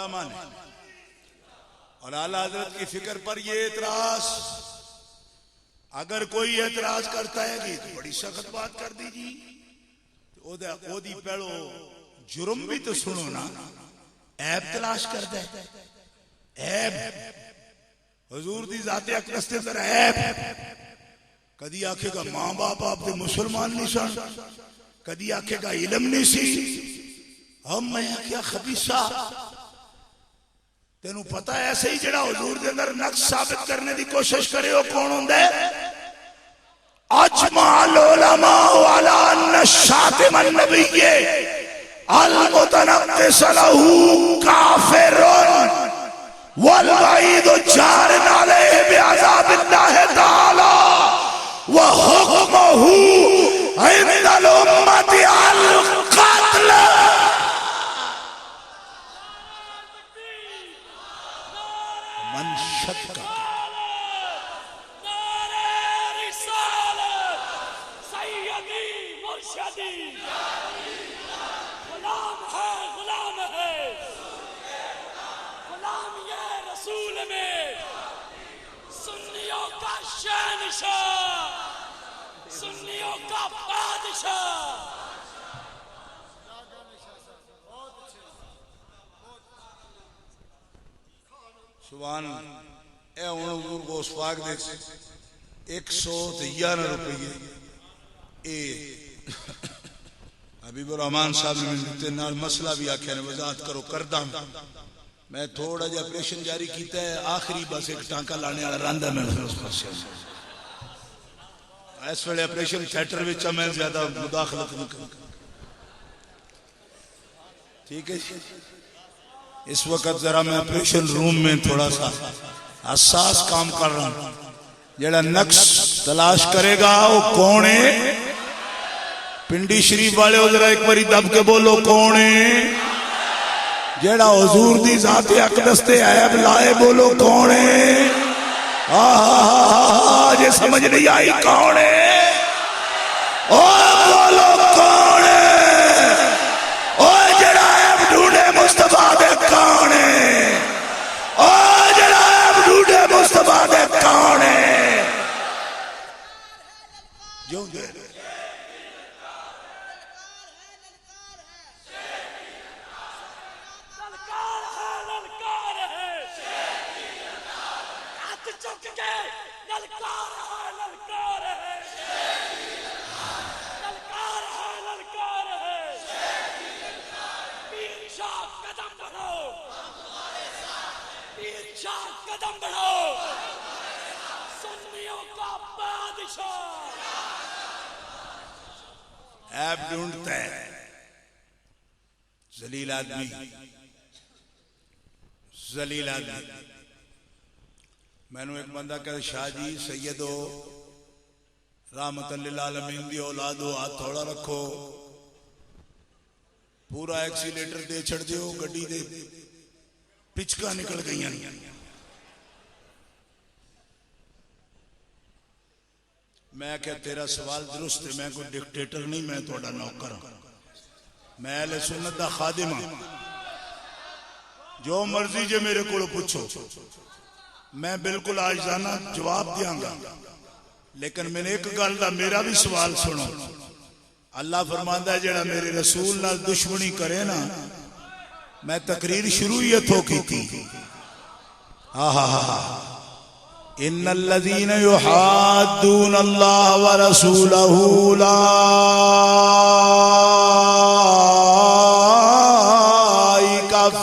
उलमा ने और आला हजरत की फिक्र पर ये एतराज, अगर कोई एतराज करता है कि तो बड़ी सख्त बात कर दीजिए, तो ओदी पहलो जुर्म भी तो सुनो ना, ऐब तलाश कर दे, ऐब हुजूर दी जाते अकदस दे अंदर ऐब, कदी आखेगा मां बाप आपके मुसलमान नहीं सन, कदी आखेगा इलम नहीं सी, हम मैं क्या खबीसा, तेनू पता है ऐसे ही जड़ा हुजूर दे अंदर नक्स साबित करने की कोशिश करे वो कौन होंदा है? अजमाल उलमा वाला अन्न शातिमन नबिय्ये अल मुतनक्किस लहू काफिरुन वल वईदु जारिन अलैहि बिअज़ाबिल्लाह तआला व हुक्मुहु इंदल उम्मति अल क़त्ल। मन शक्का सुन्नियों का बादशाह। सुभान ए हुजूर गौस पाक दे 111 रुपये ए हबीबुर रहमान साहब ने मिलते नाल मसला भी आख्या ने वजाहत करो करदा मैं थोड़ा जा ऑपरेशन जारी कीता है, आखिरी बस एक टांका लाने वाला रंदा मैं उस पासे इस वेले ऑपरेशन थिएटर विच मैं ज्यादा मुदाखलत नहीं कर, ठीक है जी। इस वक्त जरा मैं ऑपरेशन रूम में थोड़ा सा हसास काम कर रहा हूं, जेड़ा नक्श तलाश करेगा वो कौन है? पिंडी शरीफ वाले हो जरा एक बारी दब के बोलो कौन है? जेड़ा हुजूर दी जाते अकदस ते ऐब लाए बोलो कौन है? जे समझ नहीं आई कौन है? ओ बोलो कौन है? ओ जेड़ा ऐब ढूंढे मुस्तफा दे कौन है? ओ जेड़ा ऐब ढूंढे मुस्तफा दे कौन है? जो कदम बढ़ाओ, सुन्नियों का बादशाह। ऐब ढूंढता है जलील आदमी, जलील आदमी। मैनू एक बंदा कह शाह जी सैयदो रहमतन लिल आलमीन दी औलाद हो, हाथ थोड़ा रखो, पूरा एक्सीलेटर दे छड़ दियो, गड्डी दे पिचका निकल गई। मैं क्या तेरा सवाल दुरुस्त है, मैं कोई डिक्टेटर नहीं, मैं थोड़ा नौकर हूं, मैं अहले सुन्नत दा खादिम हां, जो मर्जी जे मेरे को पूछो मैं बिल्कुल आजाना जवाब दियांगा, लेकिन मैंने एक गल दा मेरा भी सवाल सुनो। अल्लाह फरमांदा है जेड़ा मेरे रसूल नाल दुश्मनी करे ना, मैं तकरीर शुरू ही इथों की थी, इन्नल्लज़ीना युहाद्दून अल्लाह व रसूलहू उलाइका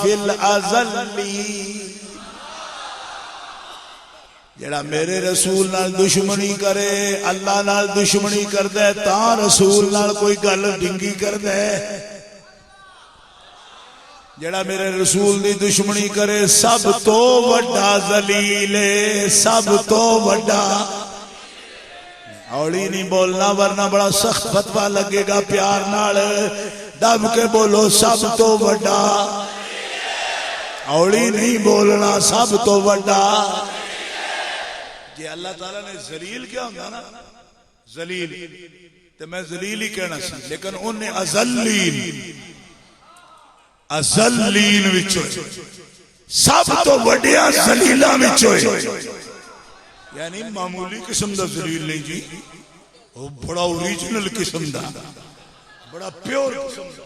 फिल अज़ल्लीन। जेड़ा मेरे रसूल नाल दुश्मनी करे, अल्लाह नाल दुश्मनी करदा है, तां रसूल नाल कोई गल डिंगी करदा है। जेड़ा मेरे रसूल दी दुश्मनी करे सब तो वड्डा जलील है, सब तो वड्डा। हौली नहीं बोलना वरना बड़ा सख्त फतवा लगेगा, प्यार नाल दब के बोलो सब तो वड्डा। हौली नहीं बोलना, सब तो वड्डा। जे अल्लाह ताला ने जलील क्या होंदा ना, जलील तो मैं जलील ही कहना सी, लेकिन उन्हें अज़ल्लील अज़लीन विचों सब तो वड्डिया ज़लीलां विचों यानी मामूली किस्म दा ज़लील नहीं जी, वो बड़ा ओरिजिनल किस्म दा बड़ा प्योर किस्म दा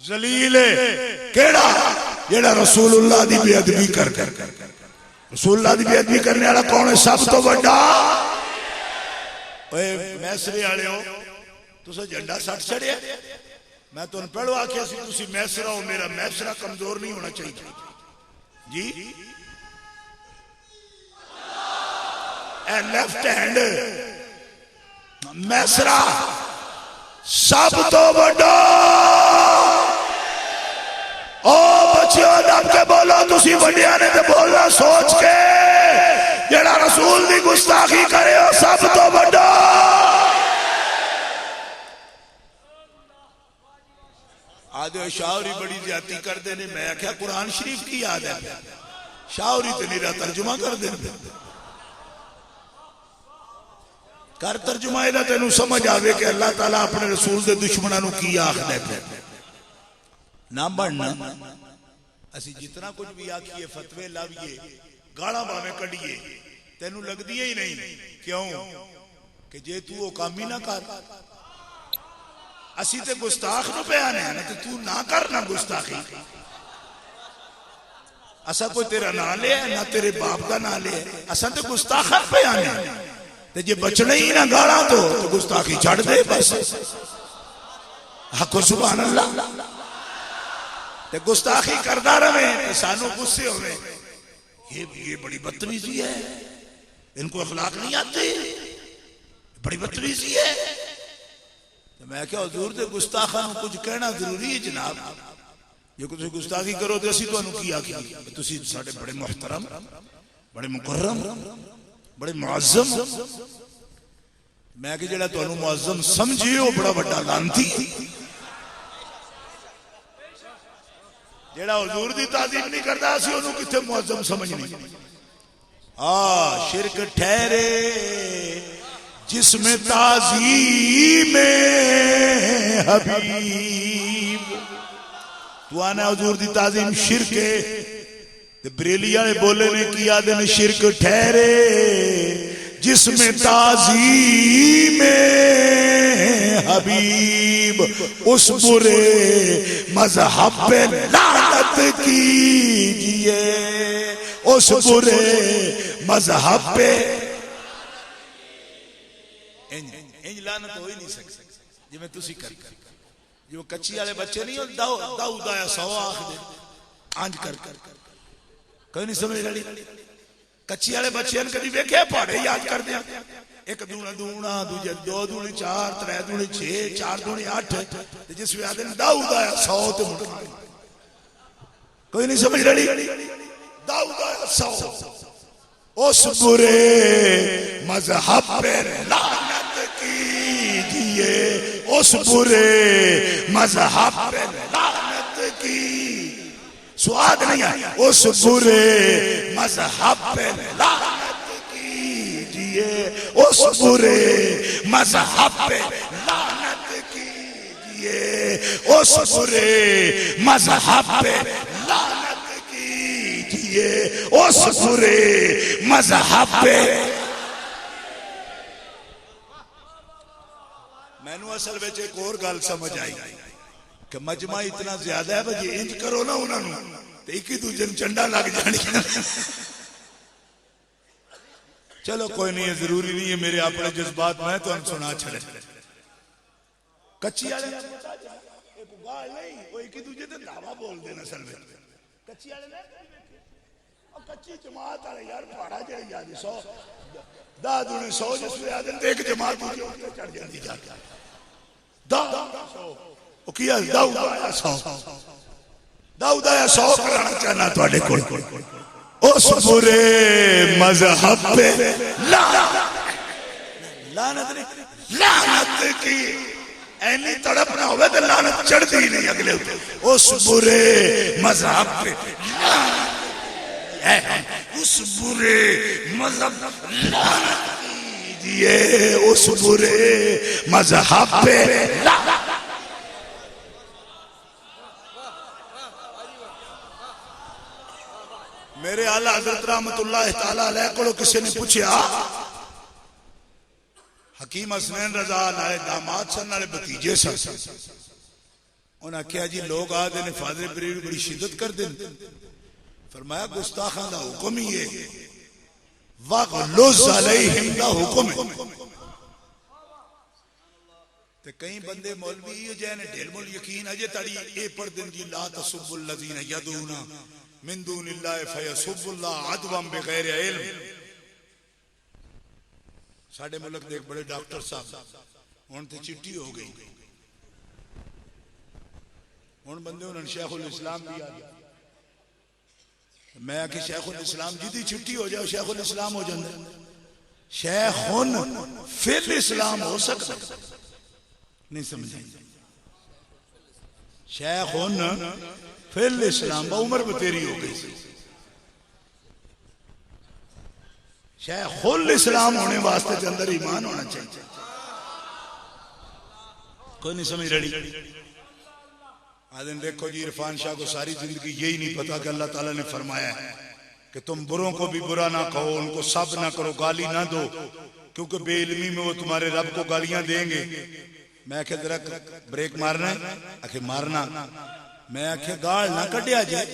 ज़लील है। केड़ा? जेड़ा रसूलुल्लाह दी बेअदबी कर कर रसूलुल्लाह दी बेअदबी करने वाला कौन है? सब तो वड्डा। ओए मैसरे वाले हो, तुसा झंडा सट छड़िया। मैं तुम पहलो आख्या सी तुसी मैसरा हो, मेरा मैसरा कमजोर नहीं होना चाहिए जी। ए लेफ्ट हैंड मैसरा सब तो वड्डा। ओ बच्चियों दब के बोलो, तुसी वड्डिया ने तो बोलना सोच के। जेड़ा रसूल दी गुस्ताखी करे हो सब तो वड्डा। आदे शाहरी बड़ी ज्यादती करते ने। मैं आख्या कुरान शरीफ की याद है, शाहरी तो नहीं रहा तर्जुमा कर दे कर तर्जुमा एदा तेनू समझ आवे कि अल्लाह ताला अपने रसूल दे दुश्मनां नू की आखदा है। ना बनना असी जितना कुछ भी आखिए, फतवे लाविए, गाला भावें कढ़िए, तेनू लगदी ही नहीं। क्यों कि जे तू वो काम ही ना कर। असी ते गुस्ताख नू बयान है ना, तो तू ना कर ना गुस्ताखी। असा कोई तेरा ना लिया ना तेरे बाप का ना लिया, असा तो गुस्ताखन बयान है। ते जे बचना ही ना गाला तो गुस्ताखी छड़ दे बस। हक सुभान अल्लाह। ते गुस्ताखी करदा रहे तो सानू गुस्से होवे, ये बड़ी बदतमीजी है, इनको अखलाक नहीं आते, बड़ी बदतमीजी है। तो मैं क्या हुजूर दे गुस्ताखा नू कुछ कहना जरूरी है जनाब? जे तुसीं गुस्ताखी करो तो असीं तुहानू की आखिए? तुसीं साडे बड़े मुहतरम, बड़े मुकर्रम, बड़े मुअज्जम। मैं कि जेड़ा तुहानू मुअज्जम समझे वो बड़ा बड़ा लानती। जेड़ा हुजूर दी ताज़ीम नहीं करता असीं ओनू किथे मुअज्जम समझनी। शिरक ठहरे जिसमें ताज़ीम हबीब। तू आना हुजूर दी ताज़ीम शिरक है, ते बरेली वाले बोले ने किया दिन शिरक ठहरे जिसमें ताज़ीम हबीब। उस बुरे मजहब पे लानत कीजिए, उस बुरे मजहब पे इंज लानत हो ही नहीं सकती जिवें तुसी कर। जो कच्ची वाले बच्चे नहीं हो दाऊ दाया सौ आख दे आंज कर कोई नहीं समझ रही। कच्ची वाले बच्चे कभी वेखे पहाड़े याद कर दिया। एक दूना दूना दूजे दो दूनी चार, त्रै दूनी छे, चार दूनी आठ। जिस वे आदे दाऊ दाया सौ तो कोई नहीं समझ रही। दाऊ दाया सौ। उस बुरे मजहब पे लानत कीजिए, उस बुरे मजहब पे लानत की। स्वाद नहीं आया। उस बुरे मजहब पे लानत कीजिए, उस बुरे मजहब पे लानत कीजिए, उस बुरे मजहब पे लानत कीजिए, उस बुरे मजहब पे। मैनू असल में एक और गल समझ आई कि मजमा इतना ज्यादा है भाई इंज करो ना उन्होंने तो एक ही दूजे चंडा लग जानी। चलो कोई नहीं है, जरूरी नहीं है मेरे अपने जज्बात मैं तो सुना छड़े। कच्ची वाले एक ही दूजे ते दावा बोल देना असल में। कच्ची वाले ने कच्ची जमात वाले यार पहाड़ा चढ़ जाती 100 10 दूने 100 जिस आ जाते एक जमात दूजे ऊपर चढ़ जाती जाके दाऊद आया 100 कराना चाहना तुहाडे कोल। उस बुरे मजहब पे लानत की ऐनी तड़प ना होवे तो लानत चढ़ती ही नहीं अगले ऊपर। उस बुरे मजहब पे उस बुरे मजहब लानत कीजिए, उस बुरे मजहब पे मेरे आला हजरत रहमतुल्लाह तआला अलैह को किसी ने पूछा, हकीम हसनैन रजा नाले दामाद सन नाले भतीजे सन, उन्हें आख्या जी लोग आते ने फादर बरीड बड़ी शिद्दत कर दें। फरमाया गुस्ताखां दा हुक्म ही है, वग़लुज़ अलैहिम दा हुक्म है। ते कई बंदे मौलवी जैने ढेर मुल यकीन अजे ताड़ी ए पढ़ दिन जी ला तसुब्बुल लज़ीना यदूना मिन दूनिल्लाहि फयसुब्बुल्लाह अदवम बिगैर इल्म। साडे मुल्क दे एक बड़े डॉक्टर साहब हुण ते चिट्ठी हो गई, हुण बंदे उन्होंने शेखुल इस्लाम भी आ गया। मैं आखि शेखुल इस्लाम जिदी छुट्टी हो जाए शेखुल इस्लाम हो जाता, शेखुन फिल इस्लाम हो सकता नहीं, समझे? शेखुन फिल इस्लाम उम्र बतेरी हो गई, शेखुल इस्लाम होने वास्ते के अंदर ईमान होना चाहिए। कोई नहीं समझ रही। आदम देखो जी इरफान शाह को सारी जिंदगी यही नहीं पता कि अल्लाह ताला ने फरमाया है कि तुम बुरों को भी बुरा ना कहो, उनको सब ना करो, गाली ना दो, क्योंकि बेइल्मी में वो तुम्हारे रब को गालियां देंगे। मैं आखे जरा ब्रेक मारना है, आखे मारना। मैं आखे गाल ना कटिया जाए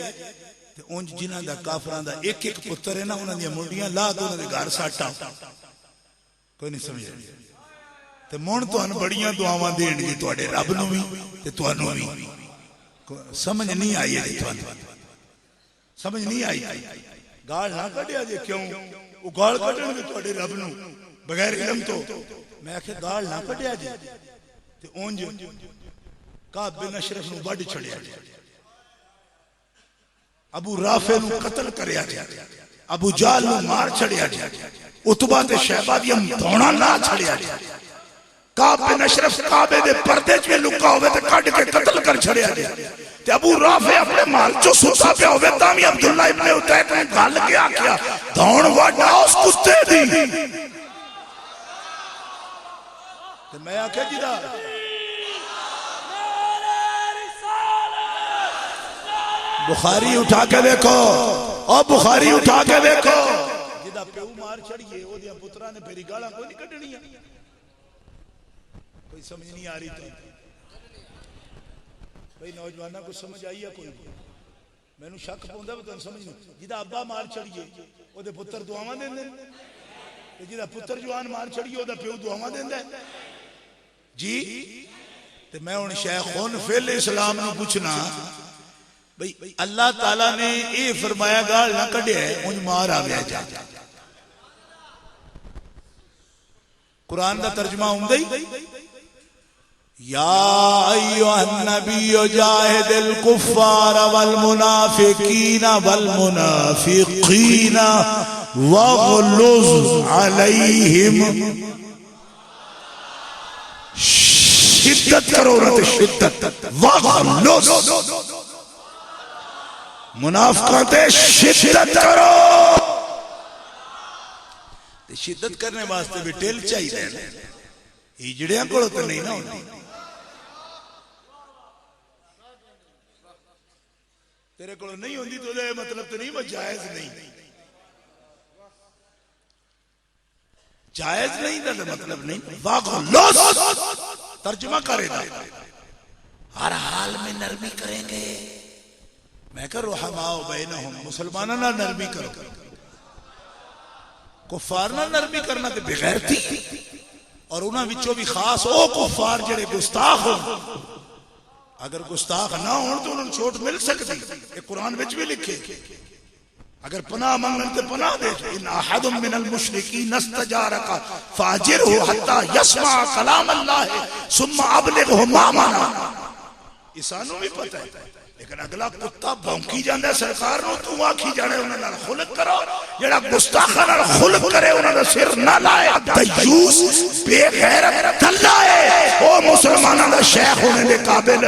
ते उंज जिन्हां दा काफरां दा एक एक पुत्र है ना, उन्हां दी मुंडियां ला दो, उन्हां दे घर साटा। कोई नहीं समझ ते मुण तुहानू बड़ियां दुआवां देणगे तुहाडे रब नू भी ते तुहानू भी। समझ नहीं आई है, समझ नहीं आई। गाल ना कटिया जे, क्यों? वो गाल कटणगे तुहाडे रब नू बगैर इल्म तो। मैं आखे गाल ना कटिया जे ते उंज काब बिन अशरफ नू वड छड़िया, अबू राफे नू कत्ल करया, अबू जाल नू मार छड़िया, उतबा ते शहबा दी धौणा ना छड़िया, काब बिन अशरफ काबे दे पर्दे च लुका होवे ते कढ के कत्ल कर छड़िया जे। ते अबू राफे अपने माल चो सुता पिया होवे तामी अब्दुल्ला इब्ने उतैत ने गल के आख्या धौण वाडा उस कुत्ते दी। ते मैं आख्या जिदा बुखारी उठा के देखो, और बुखारी उठा के देखो, जिदा प्यू मार छड़िए ओदियां पुत्रा ने फेरी गालां कोई नहीं कढणियां। कोई समझ नहीं आ रही तो भाई नौजवाना को समझ आई है? कोई मैनू शक पाउंदा भी तुहानू समझ नहीं। जिदा अब्बा मार छड़िए ओदे पुत्र दुआवां देंदे, ते जिदा पुत्र जवान मार छड़िए ओदा प्यो दुआवां देंदा जी। ते मैं हुण शेखुन फिल इस्लाम नू पुछना भाई अल्लाह ताला ने ये फरमाया गाल ना कढ़िया उंज मार आ गया जा। कुरान का तर्जमा हुंदा ही या अय्युहन नबिय्यु जाहिदिल कुफ्फार वल मुनाफिकीना वल मुनाफिकीना वग़लुज़ अलैहिम। शिद्दत करो ना, शिद्दत वग़लुज़ मुनाफिकों ते शिद्दत करो। शिद्दत करने वास्ते भी टेल चाहिए, हिजड़ियां को तो नहीं ना होती। तेरे को नहीं होती तो मतलब तो नहीं, जायज नहीं, जायज नहीं था मतलब नहीं। तर्जुमा करेगा हर हाल में नरमी करेंगे। मैं कह रुहमाओ बैनहुम, मुसलमाना ना नरमी करो, कुफार ना नरमी करना ते बेगैरती। और उन्हां विचों भी खास ओ कुफार जेड़े गुस्ताख हो, अगर गुस्ताख ना हो तो उन्हें छूट मिल सकती। ये कुरान विच भी लिखे, अगर पनाह मंगन ते पनाह दे। इन अहदुम मिनल मुशरिकीन इस्तजारका फाजिरहु हत्ता यस्मा कलाम अल्लाह सुम्मा अबलिगहु मामना। इसानू भी पता है, लेकिन अगला कुत्ता भौंकी जाता सरकार नो, तू आखी जाने उन्हां नाल खुलक करो। जेड़ा गुस्ताखा नाल खुलक करे उन्हां दा सिर ना लाए। दयूस बेगैरत दल्ला है, ओ मुसलमानां दा शेख होने दे काबिल।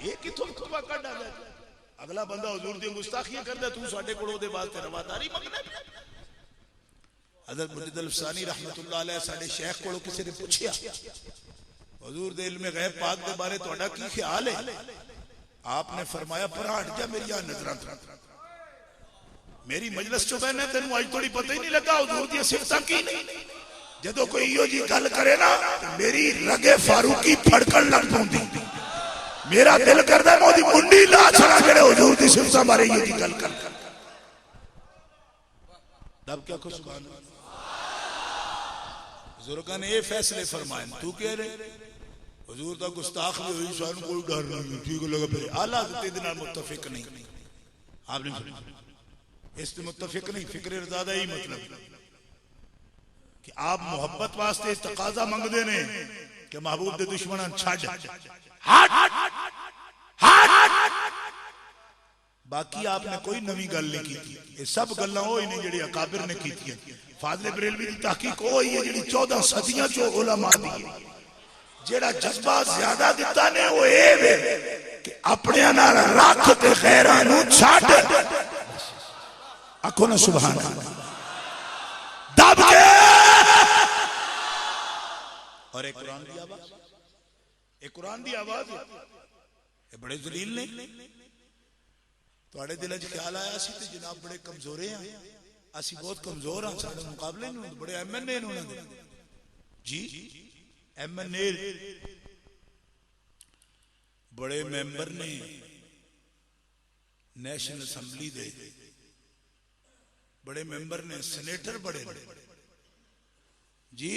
ये किथों खुतबा कढा दे? अगला बंदा हुजूर दी गुस्ताखियां करदा, तू साडे कोल ओदे वास्ते रवादारी मंगना। हज़रत मुजद्दिद अल-फ़सानी रहमतुल्लाह अलैह साडे शेख कोल किसी ने पूछया हुजूर दे इल्म गैब पाक दे बारे तुहाडा की ख्याल है? आपने फरमाया पर हट जा मेरी नजरां तो। मेरी मजलिस चो बहने तेन अज थोड़ी पता ही नहीं लगा हुजूर दी सिफतां की नहीं। जदों कोई इहो जी गल करे ना मेरी रगे फारूकी फड़कन लग पौंदी। मेरा दिल करदा मैं ओदी मुंडी ला छड़ा जेड़े हुजूर दी सिफतां बारे इहो जी गल कर तब क्या कुछ सुभान अल्लाह। बुजुर्गों ने ये फैसले फरमाए तू कह रहे हुजूर दा गुस्ताख भी हुई सानू कोई डर नहीं ठीक लगा फिर आला ते दे नाल मुत्तफिक नहीं आपने इस ते मुत्तफिक नहीं फिक्र रजा दा ही मतलब कि आप मोहब्बत वास्ते तकाजा मंगदे ने कि महबूब दे दुश्मनां छड्ड हट बाकी आपने कोई नवी गल नहीं की। ये सब गल्लां ओही ने जेड़ी अकाबिर ने कीतियां। फाज़िल बरेलवी दी तहकीक ओही है जेड़ी 14 सदियां चो उलमा दी है। जेड़ा जज्बा ज्यादा दिता ने वो ए वे कि अपने नाल रख ते गैरां नू छड्ड। आखो ना सुभान अल्लाह दब के। और एक कुरान दी आवाज एक कुरान दी आवाज ये बड़े जलील ने तुहाडे दिल च ख्याल आया सी ते जनाब बड़े कमजोर हैं असी बहुत कमजोर हां साडे मुकाबले ने बड़े एमएनए ने उन्हां दे जी एमएनए बड़े मेंबर ने नेशनल असम्बली दे बड़े मेंबर ने सेनेटर बड़े जी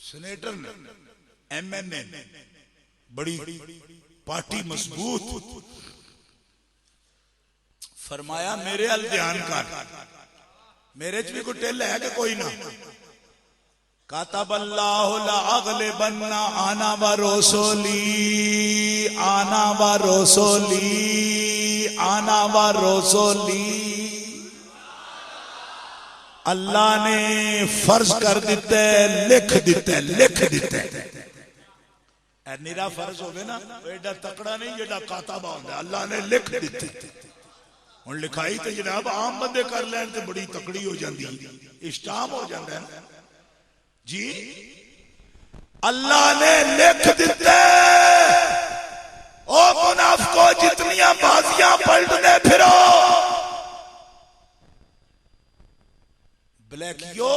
सेनेटर ने एमएनए बड़ी पार्टी मजबूत। फरमाया मेरे अल ध्यान कर मेरे च भी कोई टिल है कि कोई ना। कातबल्लाहु ला अगलिबन्ना आना व रसूली आना व रसूली आना व रसूली। अल्लाह ने फर्ज कर दिते लिख दिते निरा फर्ज होवे ना एडा तकड़ा नहीं जेड़ा कातबा होंदा अल्लाह ने लिख दिते। हुण लिखाई तो जनाब आम बंदे कर लैन ते बड़ी तकड़ी हो जाती इस्टाम हो जाता है जी। अल्लाह ने लिख दिते ओ मुनाफिको जितनियां बाजियां पलटने फिरो ब्लैकियो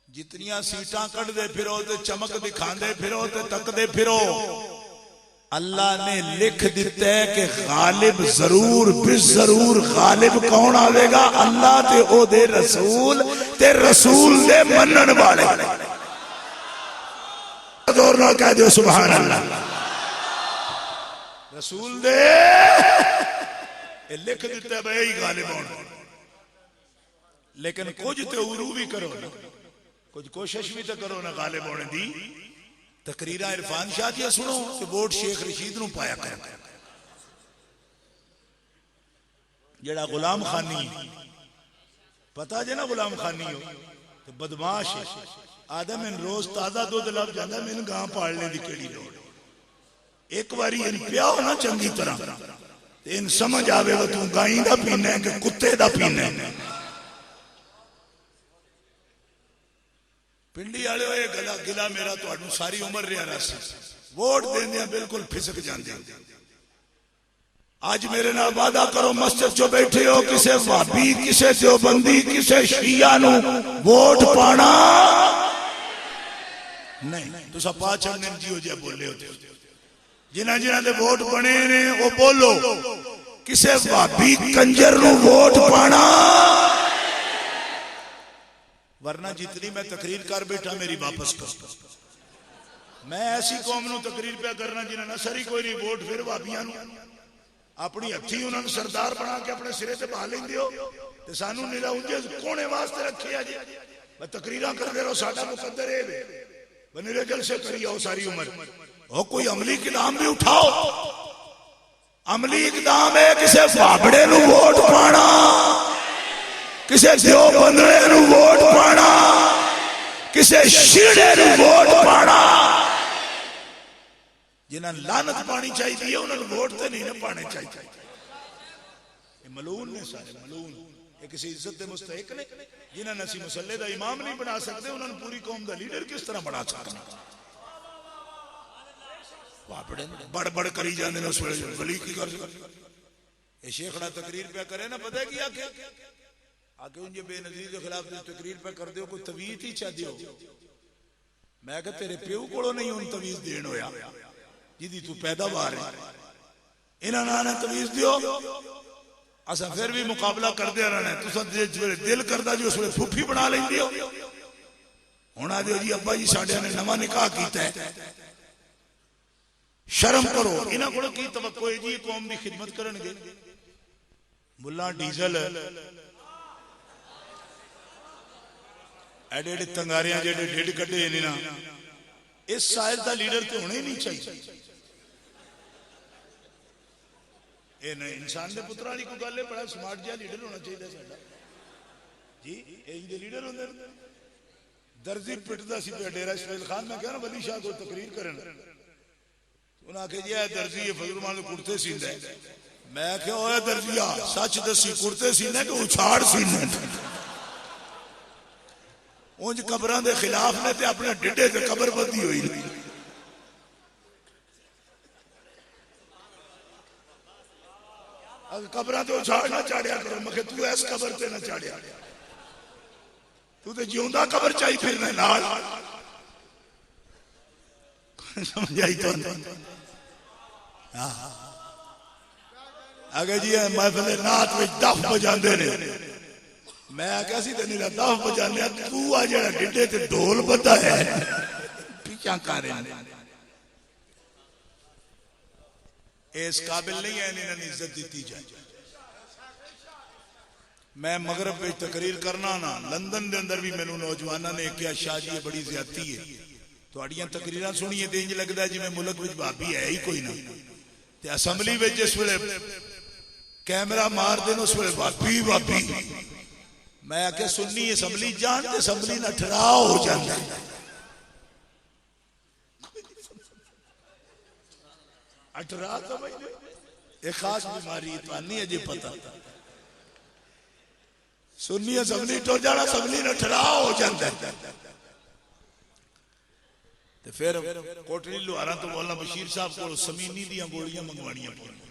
जितनियां सीटां कढ़दे फिरो ते चमक दिखांदे फिरो ते तकदे फिरो। अल्लाह ने लिख दिता है कि गालिब जरूर जरूर गालिब कौन आवेगा अल्लाह ते ओदे रसूल ते रसूल दे मनन वाले। जोर नाल कह दियो सुभान अल्लाह। रसूल दे लिख दिता है भाई गालिब होना लेकिन कुछ तो उरू भी करो ना कुछ कोशिश भी तो करो ना गालिब होने दी। तकरीरा इरफान शाह दी सुनो ते वोट शेख रशीद नू पाया कर जेड़ा गुलाम खानी पता जे ना गुलाम खानी हो ते बदमाश आदम इन रोज ताजा दूध लग जाता मैंने गां पालने की केड़ी लोड़। एक बारी इन पिया हो ना चंगी तरह ते इन समझ आवे तू गाई दा पीना है कि कुत्ते दा पीना है। पिंडी वाले ये गला गिला मेरा तो सारी उम्र रहा रस वोट देंदे बिल्कुल फिसक जाते। आज मेरे नाल वादा करो मस्जिद चो बैठे हो किसे भाभी किसे देवबंदी किसे शिया नू वोट पाना नहीं। तुसा पांच एमएन जी हो जे बोले हो जिन्हां जिन्हां दे वोट बने ने वो बोलो किसे भाभी कंजर नू वोट पाना। वरना जितनी मैं तकरीर कर बैठा मेरी वापस कर। मैं ऐसी कौम नू तकरीर पे करना जिन्हें नसर ही कोई नहीं वोट फिर भाभियां नू अपनी हथी उन्होंने सरदार बना के अपने सिरे से बहा लेंदे हो ते सानू निरा उंजे कोने वास्ते रखे आ जी मैं तकरीर करते रहो साडा मुकद्दर है बनेरे जलसे करी आओ सारी उम्र हो कोई अमली इकदाम भी उठाओ। अमली इकदाम है किसे भाबड़े नू वोट पाना किसे देवबंदे नू वोट पाना किसे शीड़े नू वोट पाना। जिन्हें लानत पानी चाहिए उन्होंने वोट तो नहीं ना पाने चाहिए। मलून ने सारे मलून ये किसी इज्जत के मुस्तहिक ने जिन्हें असी मुसल्ले का इमाम नहीं बना सकते उन्होंने पूरी कौम का लीडर किस तरह बना सकते। बड़ बड़ करी जाते वली की कर ये शेखड़ा तकरीर पे करे ना, पता है कि आके आके उनके बेनजीर के खिलाफ तकरीर पे कर दो, कोई तवीज ही चाह दियो। मैं कहा तेरे प्यो को नहीं उन तवीज देन होया जिदी तू पैदावार है, इन्होंने ने तवीज दियो। असा फिर भी मुकाबला करते रहना। तुसा जो दिल करता जी उस वे फुफी बना लेंदे हो। हुण आ दियो जी अब्बा जी साडे ने नवा निकाह कीता है, शर्म करो। इन्हां कोल की तवक्को है जी कौम की खिदमत करनगे? मुल्ला डीजल एडे एडे तंगारियां जेडे ढिड कड्डे ने ना, इस साइज का लीडर तो होना ही नहीं चाहिए। ये नहीं इंसान के पुत्र वाली कोई गल है, बड़ा स्मार्ट जिहा लीडर होना चाहिए साडा जी। यही लीडर होंगे। दर्जी पिटदा सी पे डेरा इसमाइल खान, मैं क्या ना वली शाह को तकरीर करन, उन्हें आखे जी दर्जी ये फजल मान कुर्ते सींदा है। मैं क्या होया दर्जिया सच दसी कुर्ते सीने कि उछाड़ सीने? उंज कबरां दे खिलाफ ने ते अपने डिडे ते कबर बंदी हुई। कबरां तो उछाड़ ना चाड़िया करो। मैं तू इस कबर ते ना चाड़िया, तू तो जिंदा कबर चाहिए फिरना नाल। समझ आई तो? अगे जी महफिल नात में दफ बजाते ने, मैं क्या सी तेन दफ बजाने, तू आ जरा डिडे ते ढोल बजा है पीछा कर इस काबिल नहीं है, इन्होंने इज्जत दी जाए। मैं मगरब में तकरीर करना ना, लंदन के अंदर भी मैनू नौजवानों ने क्या शाह जी बड़ी ज्यादती है, थोड़ियां तकरीर सुनिए तो इंज लगता है जिवें मुल्क में भाभी है ही कोई ना। ते असैम्बली में जिस वे कैमरा मार देन उस वे भाभी भाभी। मैं आख्या सुन्नी असैम्बली जान ते असैम्बली ना ठहराव हो जाता है। अठरा समझ एक खास बीमारी तो नहीं अजे पता। सुन्नी असैम्बली टुर जाना, असैम्बली ना ठहराव हो जाता है। ते फिर कोटली लुहारा तो मौलाना बशीर साहब को समीनी दियां गोलियां मंगवानिया पड़ियां।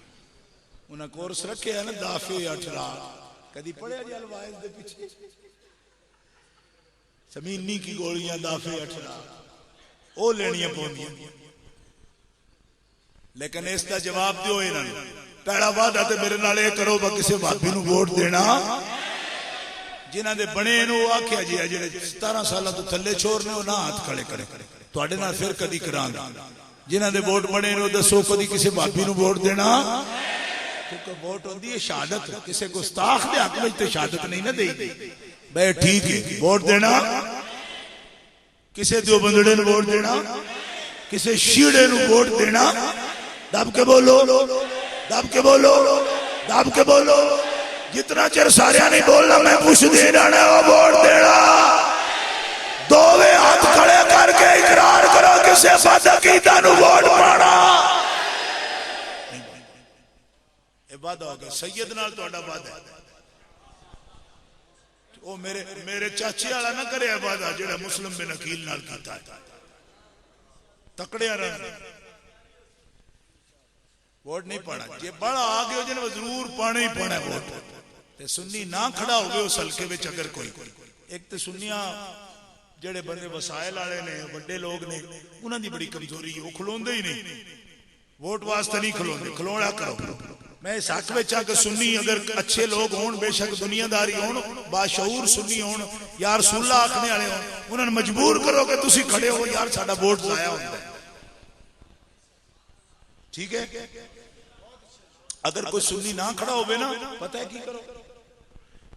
उन्हें कोर्स रखे है ना दाफे अठरा, कदी पढ़िया जी अलवाइज दे पीछे? समीनी की गोलियां दाफे अठरा वो लेनिया पौंदियां। लेकिन इसका जवाब दो इन्होंने पहला वादा तो मेरे नाल करो बा किसी भाभी नूं वोट देना जिन्हां दे बने नु आख्या जी जेडे 17 साल तो थले छोर ने ना हाथ खड़े करे तुहाडे नाल फिर कदी करांगा। जिन्हां दे वोट बने नु दसो कदी किसी भाभी नूं वोट देना? क्योंकि वोट होंदी है शहादत, किसी गुस्ताख दे हक विच ते शहादत नहीं ना देई। बे ठीक है वोट देना, किसी दो बंदड़े नूं वोट देना, किसी शीड़े नूं वोट देना। दब के बोलो, दब के बोलो, दब के बोलो। जितना चिर सारिया नहीं बोलना मैं पुछ देना वो वोट देना। दोवे हाथ खड़े करके इकरार करो किसे बदअकीदा नूं वोट पाना। ये वादा हो गया सैयद नाल तुहाडा वादा है। ओ मेरे चाचे वाला ना करे वादा जेड़ा मुस्लिम बिन अकील नाल कीता है। तकड़िया रहना, वोट नहीं पाना। जे बड़ा आ गए जिन्हें जरूर पाना ही पाना है वोट। ते सुन्नी ना खड़ा हो गए उस हल्के में अगर कोई, एक तो सुन्निया जेड़े बंदे वसाइल वाले ने बड़े लोग ने उन्होंने बड़ी कमजोरी है, वो खलोंदे ही नहीं वोट वास्ते नहीं खलोंदे। खलोड़ा करो। मैं इस हक में चाह के सुन्नी अगर अच्छे लोग होन, बेशक दुनियादारी होन, बाशऊर सुन्नी होन, यार रसूलुल्लाह आखने वाले होन, उन्होंने मजबूर करो कि तुसी खड़े हो यार साडा वोट जाया होता है। ठीक है? अगर कोई सुन्नी ना खड़ा हो ना पता है की करो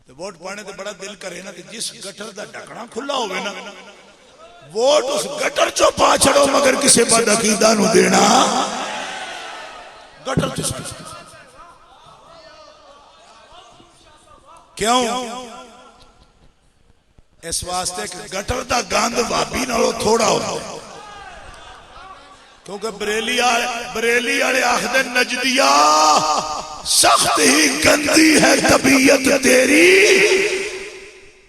तो वोट पाने तो बड़ा दिल करे ना कि जिस गटर का ढकना खुला हो ना वोट उस गटर चो पा छड़ो, मगर किसी बदअकीदा नूं देना गटर चो। क्यों? इस वास्ते कि गटर का गंद भाभी नालों थोड़ा हो। क्योंकि बरेली वाले आखदे नजदिया सख्त ही गंदी है तबीयत तेरी,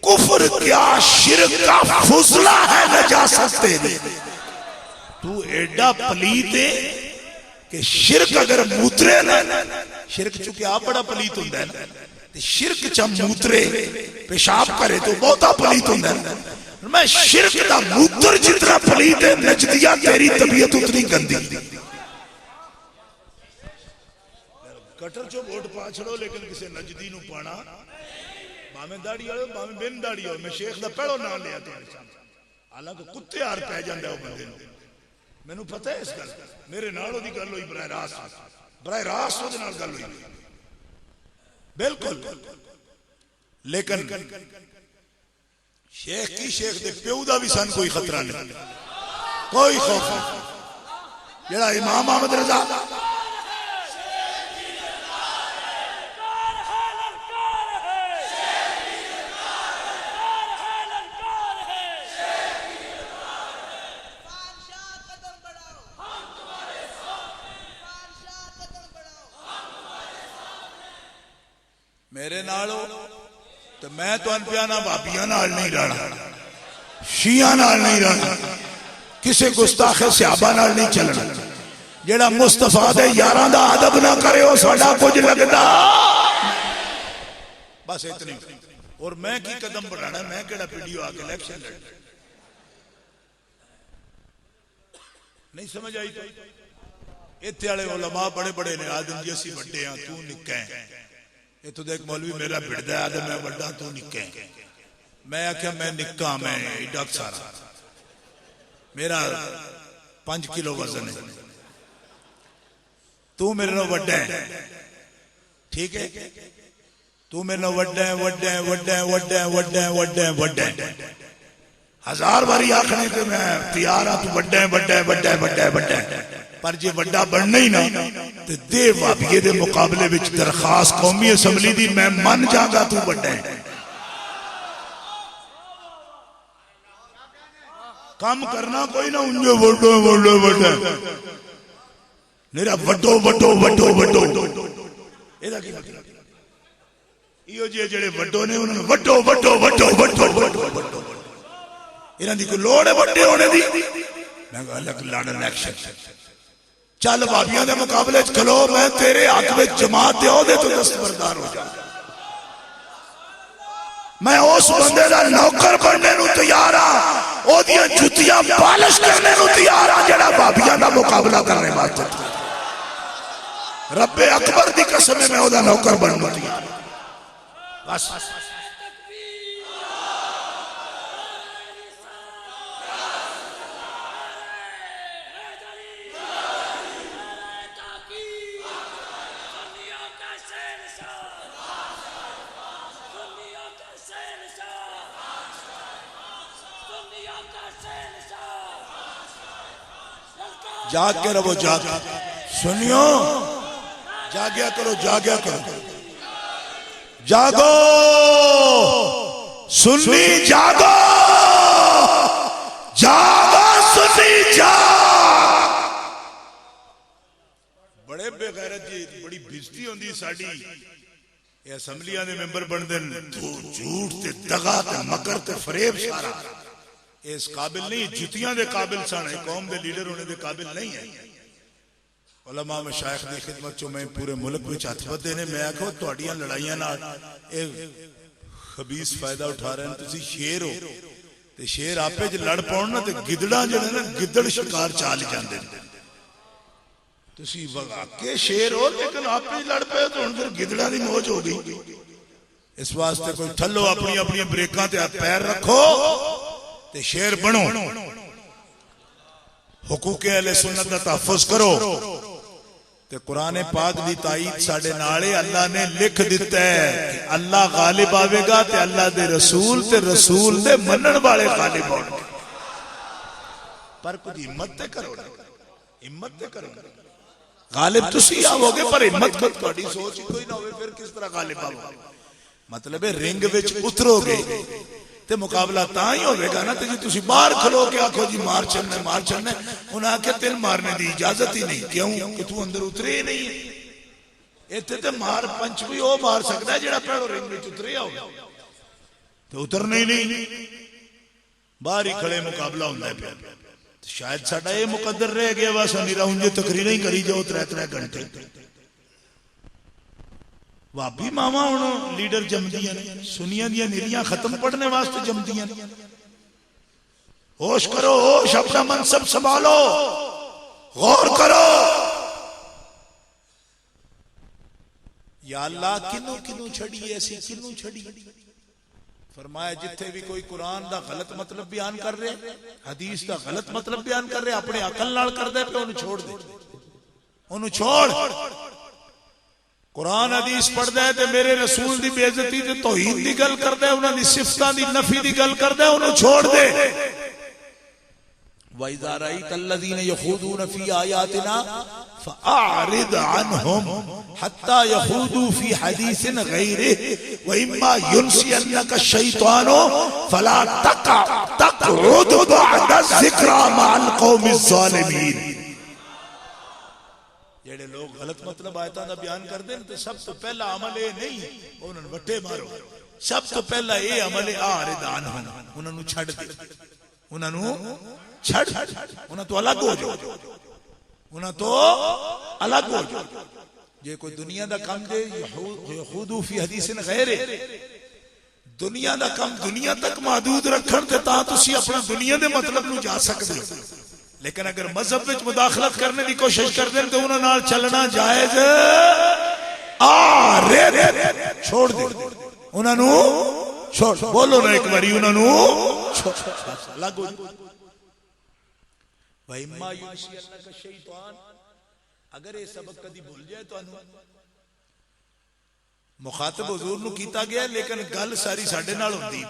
कुफर क्या शिरक का फुजला है नजासत तेरी। तू एडा पलीत है कि शिरक अगर मूत्रे ना, शिरक चूंकि आप बड़ा पलीत होंदा है ना, ते शिरक च मूत्रे पेशाब करे तो बहुता पलीत होंदा है। मैं शिरक दा मूत्र जितना पलीत है, नजदिया तेरी तबीयत उतनी गंदी। कटर चो वोट पा छड़ो, लेकिन किसी नजदी नू पाना, भावें दाड़ी हो भावें बिन दाड़ी हो। मैं शेख दा पहलो नाम लिया तुम्हारे सामने, हालांकि कुत्ते हार पै जांदा है बंदे नू, मैनू पता है इस गल। मेरे नाल ओदी गल होई बराह रास्त ओदे नाल गल हुई बिल्कुल। लेकिन शेख की शेख दे प्यो दा भी सन कोई खतरा नहीं, कोई खौफ नहीं। जेड़ा इमाम अहमद रजा मेरे नाल हो तो मैं तो अनपियाना भाबियां नाल नहीं रहना, शिया नाल नहीं रहना, किसी गुस्ताखे सहाबा नाल नहीं चलना। जेड़ा मुस्तफा दे यारां दा अदब ना करे वो साडा कुछ लगदा, बस इतनी। और मैं की कदम बढ़ाना, मैं केड़ा वीडियो आके इलेक्शन लड़ना, नहीं समझ आई? तो इत्थे वाले उलमा बड़े बड़े ने, आदम जी असीं वड्डे हां तू निक्का है। इतों देख मौलवी मेरा भिड़दा है, मैं वड्डा तू निक्का है। मैं आख्या मैं निक्का, मैं एडा सारा, मेरा 5 किलो वजन है, तू मेरे नाल वड्डा है, ठीक है? तू मेरे नाल वड्डा है, वड्डा है, वड्डा है, वड्डा है, वड्डा है, वड्डा है, वड्डा है। 1000 बारी आखने के मैं तैयार हाँ, तू वड्डा है, वड्डा है, वड्डा है, वड्डा है, वड्डा है। पर जे वड्डा बनना ही ना ते दे भाभीए दे मुकाबले विच दरखास्त कौमी असैम्बली दी, मैं मन जागा तू वड्डा है। काम करना कोई ना उंजे वड्डो वड्डो वड्डा, मेरा वड्डो वड्डो वड्डो वड्डो, एदा की मतलब? इहो जे जेड़े वड्डो ने उन्हां नूं वड्डो वड्डो वड्डो वड्डो वड्डो, इन्हां दी कोई लोड़ है वड्डे होने दी? मैं अलग लड़ इलेक्शन चल भाभियां दे मुकाबले च खलो, मैं तेरे हक में जमात दे ओहदे तो दस्तबरदार हो जा। मैं उस बंदे दा नौकर बनने नूं तैयार हां, ओहदियां जुत्तियां पालिश करने नूं तैयार हां, जेड़ा भाभियां दा मुकाबला करने वास्ते। रब्बे अकबर दी कसम है, मैं ओहदा नौकर बनना तैयार बस। जाग के रहो, जाग सुनियो, जागया करो, जागया करो, जागो सुन्नी, जागो जागो सुन्नी, जाग। बड़े बेगैरत जी, बड़ी बेइज्जती होंदी साडी, ये असैम्बलियां दे मेंबर बनदे तू झूठ ते दगा ते मकर ते फरेब सारा इस काबिल नहीं, जुतियां दे काबिल सन, कौम दे लीडर होने दे काबिल नहीं है। उलमा मशाइख दी खिदमत चो मैं पूरे मुल्क में हथ बधे ने, मैं आखो तुहाडियां लड़ाइयां नाल ए खबीस फायदा उठा रहे हैं। तुसी शेर हो ते शेर आपे च लड़ पाउण ना ते गिदड़ा जिहड़े ना गिदड़ शिकार चाल जांदे ने। तुसी वाकई शेर हो लेकिन आपे लड़ पे तो हुण फिर गिदड़ा दी मौज हो गई। इस वास्ते कोई थल्लो अपनी अपनी ब्रेकां ते पैर रखो ते शेर बनो, हुकूक अहले सुन्नत दा तहफ्फुज करो ते कुरान पाक दी ताईद साडे नाल है। अल्लाह ने लिख दिता है कि अल्लाह गालिब आवेगा ते अल्लाह दे रसूल ते रसूल दे मनण वाले गालिब होणगे। पर कुछ हिम्मत ते करो, हिम्मत ते करो। गालिब तुसी आओगे पर हिम्मत मत, तुहाडी सोच कोई ना होवे फिर किस तरह गालिब आओगे। मतलब है रिंग विच उतरोगे ते मुकाबला तां ही होगा ना ते जी तुसी बाहर खलो के आखो जी मार चलना मार चलना, उन्हें आखे तेन मारने की इजाजत ही नहीं। क्यों कि तू अंदर उतरे ही नहीं है। इत्थे ते मार पंच भी वो मार सकता है जेड़ा पहलो रिंग विच उतरे होगा, तो उतरना ही नहीं, बाहर ही खड़े मुकाबला होंदा है। शायद साडा ये मुकद्दर रह गया वा सनी रहूंगे तकरीर ही करी जाओ 3-3 घंटे भाभी मावा हुण लीडर जमदियां ने सुनिया दियां निरियां खत्म पढ़ने वास्ते जमदियां ने होश करो होश अपना मनसब संभालो गौर करो या अल्लाह किनू किनू छड़ी ऐसी किनू छड़ी फरमाया जिथे भी कोई कुरान दा गलत मतलब बयान कर रहे हदीस दा गलत मतलब बयान कर रहे अपने अकल नाल कर दे पे उन्हें छोड़ दे उन्हें छोड़ कुरान हदीस पढ़दा है ते मेरे रसूल दी बेइज्जती ते तौहीद दी गल करदा है उन्हां दी सिफतां दी नफी दी गल करदा है उन्हें छोड़ दे वइज़ा रअयतल्लज़ीना यख़ूदूना फ़ी आयातिना फ़अरिद अन्हुम हत्ता यख़ूदू फ़ी हदीसिन गैरिहि व इम्मा युनसियन्नका शैतानु फ़ला तक़उद बअद ज़िक्रा मअल क़ौमिज़ ज़ालिमीन जेड़े लोग गलत मतलब आयतां दा बयान करदे ने ते सब तो पहला अमल ये नहीं उन्हां नूं वट्टे मारो सब तो पहला ये अमल आरिद अन्हुम उन्हां नूं छड्ड दे उन्हां नूं छड़ उन्हें तो अलग हो जाओ उन्हें तो अलग हो जाओ जे कोई दुनिया दा काम दे यखूदू फी हदीसिन गैरे दुनिया दा काम दुनिया तक महदूद रखण ते तां तुसी अपना दुनिया दे मतलब नूं जा सकदे हो लेकिन अगर मजहब विच मुदाखलत करने की कोशिश करदे ने ते उन्हां नाल चलना जायज आ रे छोड़ दे उन्हां नूं छोड़ बोलो ना एक बारी उन्हां नूं छोड़ अलग हो अगर ये सबक कदी भूल जाए तो मुखातब हुजूर नूं कीता गया लेकिन गल सारी साडे नाल हुंदी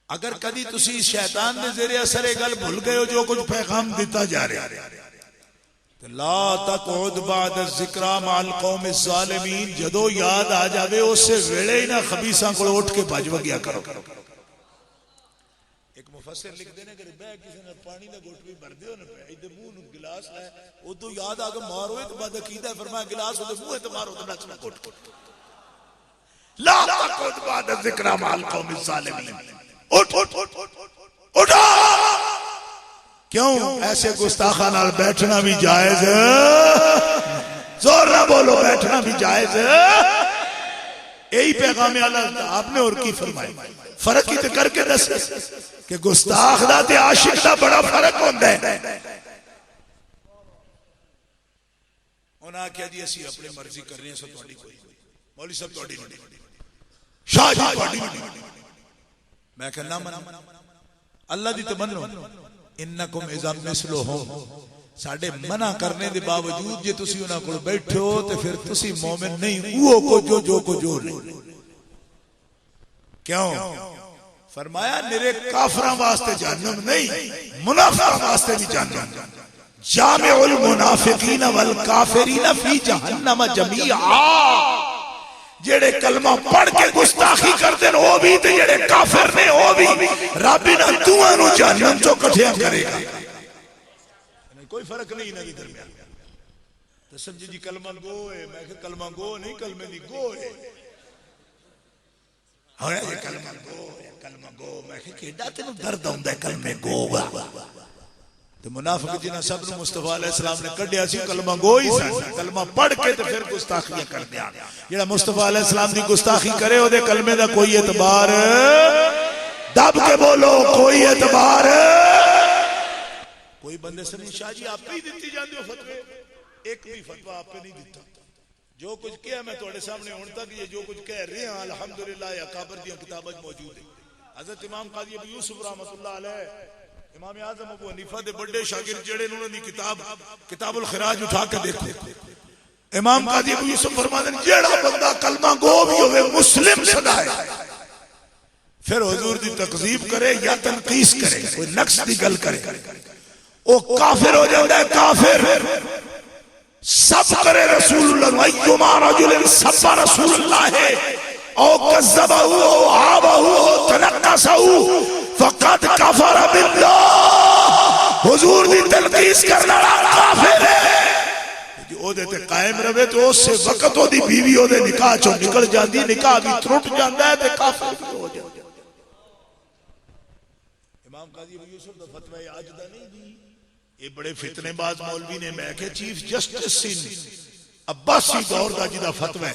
अगर कदी तुसी शैतान दे ज़ेरे असर ये गल भूल गए हो जो कुछ पैगाम दिता जा रहा तो ला तक़उद बाद ज़िक्रा मअल क़ौमिज़ ज़ालिमीन जदों याद आ जावे उस वेले ही ना खबीसां कोल उठ के भज वगिया करो मुफस्सिर लिखते हैं कि बह किसी ने पानी का घुट भी भर दियो ना इधर मुंह नु गिलास है उदो याद आ के मारो तो बाद अकीदा है फरमाया गिलास उधर मुंह ते मारो तो नच घुट ला तक़उद बाद ज़िक्रा मअल क़ौमिज़ ज़ालिमीन उठ उठो क्यों ऐसे गुस्ताखा नाल बैठना भी जायज जोर ना बोलो बैठना भी जायज यही पैगाम अल्लाह आपने और की फरमाया फर्क ही तो करके दस कि गुस्ताख दा ते आशिक दा बड़ा फर्क होंदा है उन्हां आख्या जी असीं अपनी मर्जी कर रहे हैं सो तुहाडी कोई मौलवी साहब तुहाडी नहीं शाह जी तुहाडी नहीं मैं कहना मन अल्लाह दी ते मनो इन्नकुम इज़ा मिसलुहुम साडे मना करने दे बावजूद जे तुसी उन्हां कोल बैठे हो ते फिर तुसी मोमिन नहीं वो को जो को जो नहीं क्यों फरमाया मेरे काफिरां वास्ते जहन्नम नहीं मुनाफिकां वास्ते भी जहन्नम जामिउल मुनाफिकीन वल काफिरीन फी जहन्नम जमीआ जेड़े कलमा पढ़ के गुस्ताखी करदे ने ओ भी ते जेड़े काफिर ने ओ भी रब इन्हां दोवां नूं जहन्नम चों इकट्ठिया करेगा कोई फर्क नहीं इन्हां दे दरमियान तो समझी जी कलमा गो है मैं कह कलमा गो नहीं कलमे दी गो है होया ये कलमा गो मैं कह केडा तेनू दर्द आउंदा है कलमे गो दा ते मुनाफिक जिन्हां सब नूं मुस्तफा अलैहि सलाम ने कढिया सी कलमा गो ही सन कलमा पढ़ के ते फिर गुस्ताखियां कर दिया जेड़ा मुस्तफा अलैहि सलाम दी गुस्ताखी करे ओदे कलमे दा कोई एतबार दब के बोलो कोई एतबार कोई बंदे से शाह जी आप ही दिती जांदे हो फतवे एक भी फतवा आप नहीं दिता जो कुछ किया मैं तुम्हारे सामने हुण तक ये जो कुछ कह रहे हैं अल्हम्दुलिल्लाह अकाबर दी किताब मौजूद है हजरत इमाम काजी अबू यूसुफ रहमतुल्लाह अलैह इमाम आजम अबू हनीफा दे बड़े शागिर्द जेड़े उन्होंने दी किताबुल खिराज उठा के देखो इमाम काजी अबू यूसुफ फरमाते हैं जेड़ा बंदा कलमा गो भी होवे मुस्लिम सदा है फिर हुजूर दी तकजीब करे या तनकीस करे कोई नक्स दी गल करे ओ काफिर हो जाता है काफिर सब करे रसूलुल्लाह अय्युमा रजुलिन सब्बा रसूलुल्लाह है औ कज़्ज़बहु औ आबहु औ तनक्कसहु फक़द कफर बिल्लाह हुजूर दी तनकीस करने वाला काफिर है जो ओदे ते कायम रहे तो उस वक्त ओदी बीवी ओदे निकाह चों निकल जाती निकाह भी टूट जाता है ते काफिर हो जाता इमाम काजी अबू यूसुफ दा फतवा अज दा नहीं जी, ये बड़े फितनेबाज मौलवी ने, मैं क्या चीफ जस्टिस सी अब्बासी दौर का जिदा फतवा है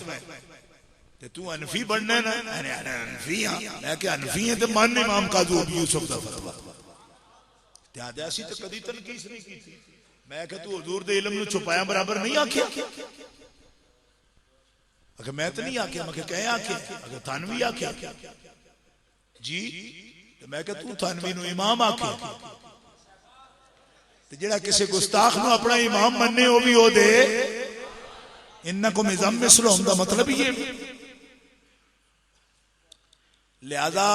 ते तू हनफी बनना ना, हनफी हां, मैं क्या हनफी है ते मान इमाम काजी अबू यूसुफ दा फतवा ते आदे असी तो कदी तनकीस नहीं की थी। मैं क्या तू हुजूर दे इल्म नु छुपाया बराबर नहीं आख्या, अगर मैं तो नहीं आख्या, मैं कह आख्या, अगर थानवी आख्या जी, तो मैं क्या तू थानवी नु इमाम आख्या, ते जेड़ा किसी गुस्ताख नु अपना इमाम मन्ने वो भी ओ दे इन्नकुम मिज़म्मिसलुहुम दा मतलब ये। लिहाजा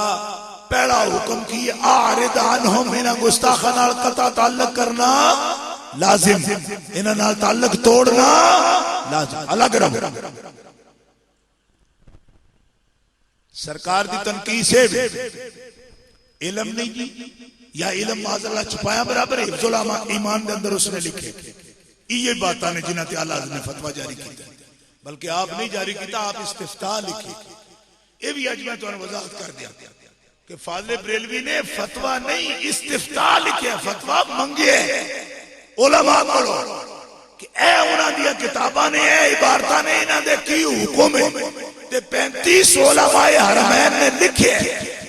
पहला हुक्म की आरिद अन्हुम, इन्हां गुस्ताखां नाल कता ताल्लुक करना लाजिम, इन्हां नाल ताल्लुक तोड़ना लाजिम, अलग रहो। सरकार दी तनकीद से इल्म नहीं जी, या इल्म माज़अल्लाह छुपाया बराबर है, हिफ्ज़ुल ईमान दे अंदर उसने लिखे ये बातां ने जिन्हां ते आला ने फतवा जारी किया, बल्कि आप नहीं जारी किया, आप इस्तिफ्ता लिखे। ये भी अज मैं तुहानू वजाहत कर दिया कि फाज़िल बरेलवी ने फतवा नहीं इस्तिफ्ता लिखे, फतवा मंगे उलमा कोलों कि ए उन्हां दी किताबां ने, ए इबारतां ने, इन्हां दे की हुक्म है ते 35 उलमाए हरमैन ने लिखे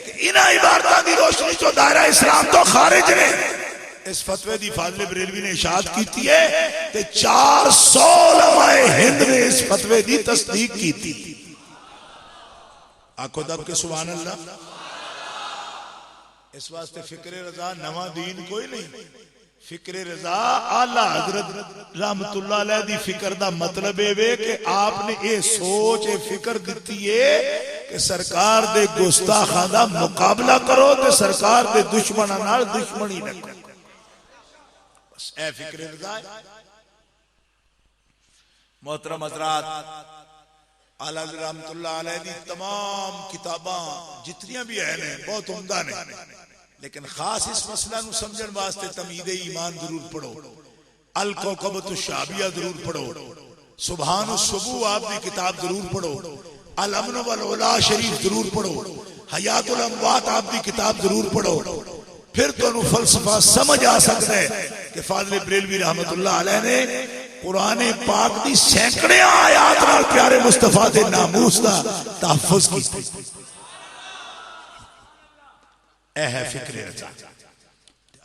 कि इन्हां इबारतां दी रोशनी चो दायरा इस्लाम तो खारिज ने। इस फतवे दी फाज़िल बरेलवी ने इशाअत की है ते 400 उलमाए हिंद ने इस फतवे दी तस्दीक की थी। आखो दब के सुभान अल्लाह। इस वास्ते फिक्रे रजा नवा दीन कोई नहीं, फिक्रे रजा आला हजरत रहमतुल्लाह अलैह दी फिक्र दा मतलब है कि आपने ये सोच ये फिक्र दी है कि सरकार दे गुस्ताखां दा मुकाबला करो ते सरकार दे दुश्मनां नाल दुश्मनी न करो, बस ए फिक्रे रजा है। मोहतरम हजरात, आला रहमतुल्लाह अलैह दी तमाम किताबां जितनियां भी है ने बहुत उम्दा ने, लेकिन खास इस मसला नु समझण वास्ते तमीद ईमान जरूर पढ़ो, अल कौकबतु शाबिया जरूर पढ़ो, सुबहान सुबू आपकी किताब जरूर पढ़ो, अल अमन वल उला शरीफ जरूर पढ़ो, हयातुल अमवात आपकी किताब जरूर पढ़ो, फिर तुहानू फलसफा समझ आ सकता है कि फाज़िल बरेलवी रहमतुल्लाह अलैह ने कुरान पाक दी सैकड़े आयात नाल प्यारे मुस्तफा दे नामूस दा तहफ्फुज़ कीता। ऐ है फिक्रे रजा।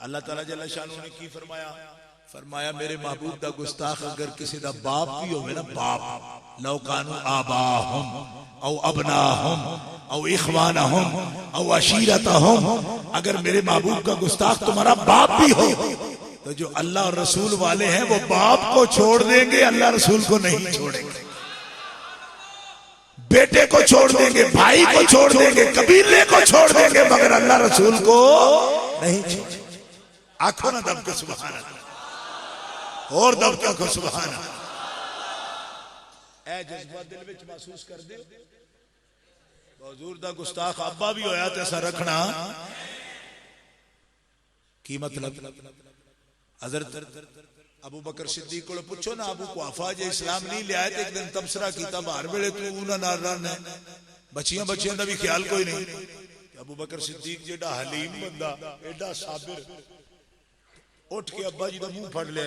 अल्लाह ताला जल्ल शानू ने की फरमाया, फरमाया मेरे महबूब दा गुस्ताख अगर किसी दा बाप भी होवे ना, बाप लौ कानू आबाहुम औ अबनाहुम औ इखवानहुम औ अशीरतहुम, अगर मेरे महबूब का गुस्ताख तुम्हारा बाप भी हो तो जो अल्लाह और रसूल वाले हैं वो बाप को छोड़ देंगे, अल्लाह रसूल को नहीं छोड़ेंगे। बेटे को छोड़ देंगे, भाई को छोड़ देंगे, कबीले को छोड़ देंगे, मगर अल्लाह रसूल को नहीं छोड़ेंगे। आंखों ना दब के सुभान अल्लाह, और दब के आंखों सुभान अल्लाह। ए जज्बा दिल विच महसूस कर दे, हुजूर दा गुस्ताख अब्बा भी होया ते ऐसा रखना की मतलब। हजरत अबू बकर सिद्दीक को पूछो ना, अबू कुहाफा जे इस्लाम नहीं लिया तो एक दिन तबसरा किया बाहर वेले तू उन्हां नाल रहना, बच्चियां बच्चियां का भी ख्याल कोई नहीं। अबू बकर सिद्दीक जेड़ा हलीम बंदा, एडा साबिर, उठ के अब्बा जी का मुंह फड़ लिया,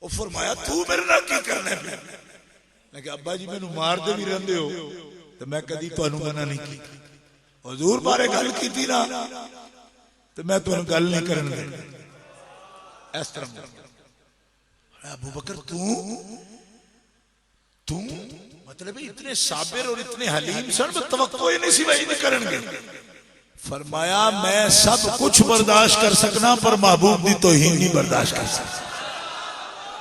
वो फरमाया तू मेरे नाल की करना है? मैं कहा अब्बा जी मैनू मारदे भी रहंदे हो तो मैं कदी तुहानू मना नहीं की, हुजूर बारे गल कीती ना तो मैं तुहानू गल नहीं करन देना। इस तरह अबू बकर तू मतलब इतने साबिर और इतने हलीम सन, तवक्को ही नहीं सी भाई नहीं करेंगे। फरमाया मैं सब कुछ बर्दाश्त कर सकना पर महबूब दी तौहीन नहीं बर्दाश्त कर सकता।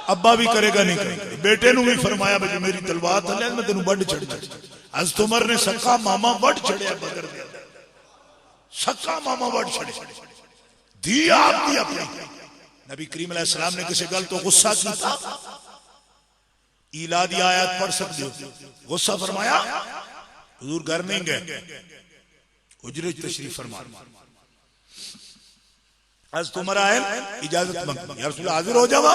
अब्बा भी करेगा नहीं करेगा। बेटे नु भी फरमाया भाई मेरी तलवार थले मैं तेन वड चढ़ हज़रत उमर ने सक्का मामा वड चढ़िया बदर दे, सक्का मामा वड चढ़े दी आपकी अपनी। नबी करीम अलैहि सलाम ने किसी गल तो गुस्सा किया, ईला दी आयत पढ़ सकते हो, गुस्सा फरमाया हुजूर घर नहीं गए, हुजरे तशरीफ फरमा। हज़रत उमर आए इजाजत मांगी, या रसूल हाजिर हो जावा।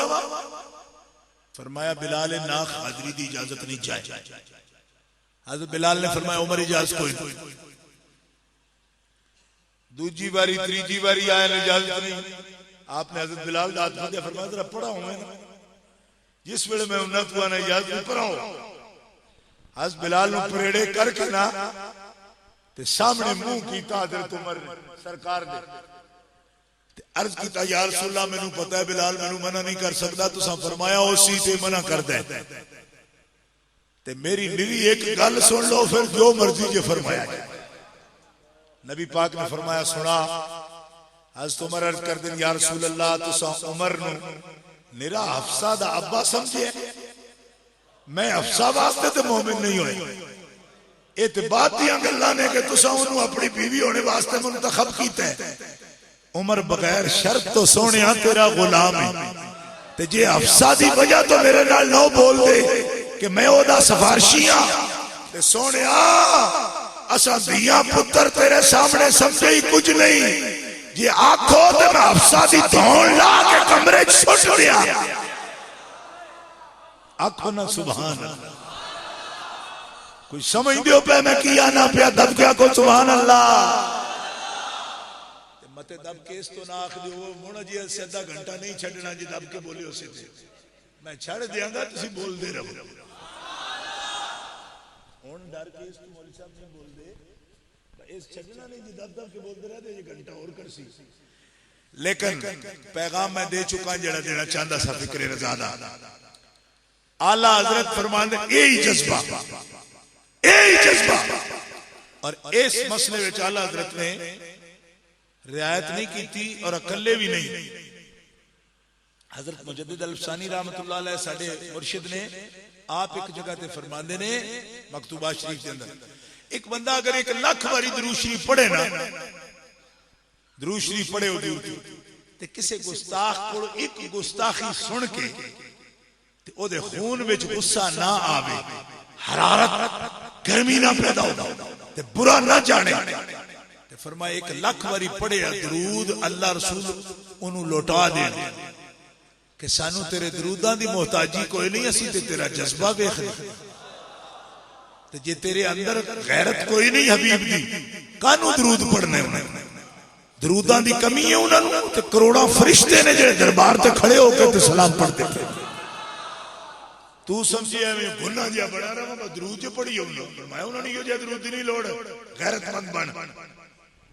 फरमाया बिलाल नाख हाजिरी दी इजाजत नहीं चाहिए। हज़रत बिलाल ने फरमाया उमर इजाजत कोई नहीं। दूजी बारी तीजी बारी आया ने इजाजत नहीं। आपने हजरत बिलाल दाद फतेह फरमाया जरा पढ़ाओ मैं, जिस वेले मैं उन्नत हुआ ने इजाजत नहीं पढ़ाओ। हज बिलाल नु परेड़े करके ना ते सामने मुंह कीता हजरत उमर सरकार ने ते अर्ज कीता या रसूल अल्लाह मैनू पता है बिलाल मैनू मना नहीं कर सकता, तुसा फरमाया उसी ते मना कर दे ते मेरी निरी एक गल सुन लो फिर जो मर्जी जे फरमाया जाए। नबी पाक ने फरमाया सुना। हजरत उमर अर्ज कर दिन या रसूल अल्लाह तुसा उमर नु निरा हफ्सा दा अब्बा समझे, मैं हफ्सा वास्ते ते मोमिन नहीं होए। ये ते बात दियां गल्लां ने कि तुसा उन्होंने अपनी बीवी होने वास्ते मुंतखब कीता है। उमर बगैर शर्त तो सोनिया तेरा गुलाम है ते जे हफ्सा दी वजह तो मेरे नाल नो बोल दे कि मैं ओदा सिफारशी हां ते सोनिया असा दिया पुत्र तेरे सामने समझे ही कुछ नहीं। जे आखो तो मैं हफ्सा दी धौन ला के कमरे छुट दिया। आखो ना सुभान अल्लाह। कोई समझ दियो पे मैं किया ना पिया दब गया को सुभान अल्लाह। मते दब के इस तो ना आख दियो वो मुना जी आधा घंटा नहीं छड़ना जी दब के बोले उसे मैं छड़ दियांगा तुसी बोलदे रहो। हुन डर के इस मौलवी साहब ने बोल दे इस छड़ना नहीं जी दब दब के बोलते रहते ये घंटा और करसी। लेकिन पैगाम मैं दे चुका जड़ा देना चाहता सा फिक्रे रजा दा। आला हजरत फरमांदे यही जज्बा और इस मसले में आला हजरत ने रियायत नहीं की थी और अकले भी नहीं। हजरत मुजद्दिद अल्फसानी रहमतुल्लाह अलैह साडे मुर्शिद ने आप एक जगह ते फरमांदे ने मकतूबा शरीफ के अंदर एक बंदा अगर 1 लाख बारी दरूद शरीफ पढ़े ना दरूद शरीफ पढ़े ते किसी गुस्ताख को एक गुस्ताखी सुन के ते ओदे खून विच गुस्सा ना आवे, हरारत गर्मी ना पैदा हो ते बुरा ना जाने ते फरमाया 1 लाख बारी पढ़े दरूद अल्लाह रसूल ओनू लौटा दे कि सानू तेरे दरूदां दी मोहताजी कोई नहीं, असी ते तेरा जज्बा वेख ते जे तेरे अंदर गैरत कोई नहीं हबीब दी कानू दरूद पढ़ने उन्हें दरूदां दी कमी है उन्होंने ते करोड़ों फरिश्ते ने जेड़े दरबार ते खड़े होकर ते सलाम पढ़ते थे। तू समझे मैं गुना जिहा बड़ा रहा मैं दरूद च पढ़ी मैं उन्होंने यो जे दरूद नहीं लोड़ गैरतमंद बन।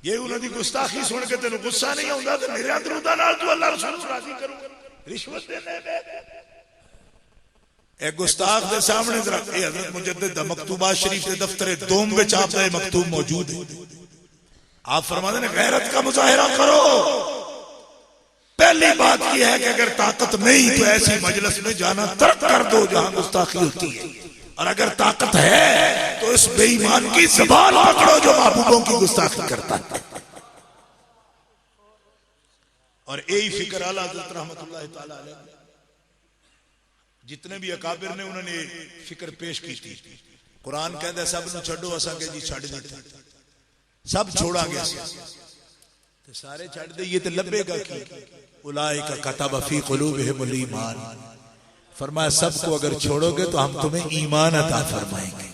ये उन्होंने गुस्ताखी सुन के तेन गुस्सा नहीं आता तो मेरे दरूदां नाल तू अल्लाह रसूल राजी करूं रिश्वत देने एक गुस्ताख के सामने हजरत मुजद्दिद मकतूबा शरीफ के दफ्तर दोम विच आपका मकतूब मौजूद है। आप फरमाते हैं गैरत का मुजाहिरा करो। पहली बात यह है कि अगर ताकत नहीं तो ऐसी मजलिस में जाना तर्क कर दो जहां गुस्ताखी होती है, और अगर ताकत है तो इस बेईमान की ज़बान पकड़ो जो महबूबों की गुस्ताखी करता है। और यही फिक्र आला हज़रत रहमतुल्लाह तआला अलैह जितने भी अकाबिर ने उन्होंने फिक्र पेश की थी। कुरान कहता सब नु छड्डो असा के जी छड़ दिता सब छोड़ा गया तो सारे छड़ दईए तो लभेगा की उलाइका कतब फी कुलूबिहिमुल ईमान। फरमाया सबको अगर छोड़ोगे तो हम तुम्हें ईमान अता फरमाएंगे।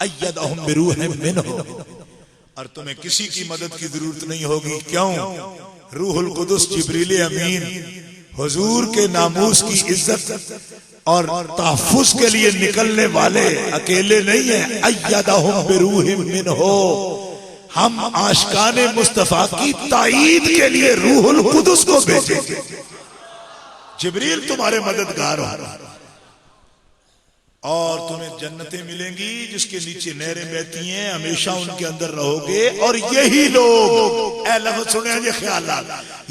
अय्यदहुम बिरूहिम मिन्हु और तुम्हें किसी की मदद की जरूरत नहीं होगी। क्यों? रूहुल कुदुस जिब्रील अमीन हुजूर के नामूस की इज्जत और तहफ्फुज के लिए निकलने वाले अकेले नहीं है। अय्यदहुम बिरूहिम मिन्हु हम आशिकाने मुस्तफा की ताईद के लिए रूहुल कुदुस को भेजेंगे। जिब्रील तुम्हारे मददगार हो और तुम्हें जन्नतें मिलेंगी जिसके नीचे नहरें बहती हैं, हमेशा उनके अंदर रहोगे। और यही लोग ऐ लफ्ज़ सुने ये ख्याल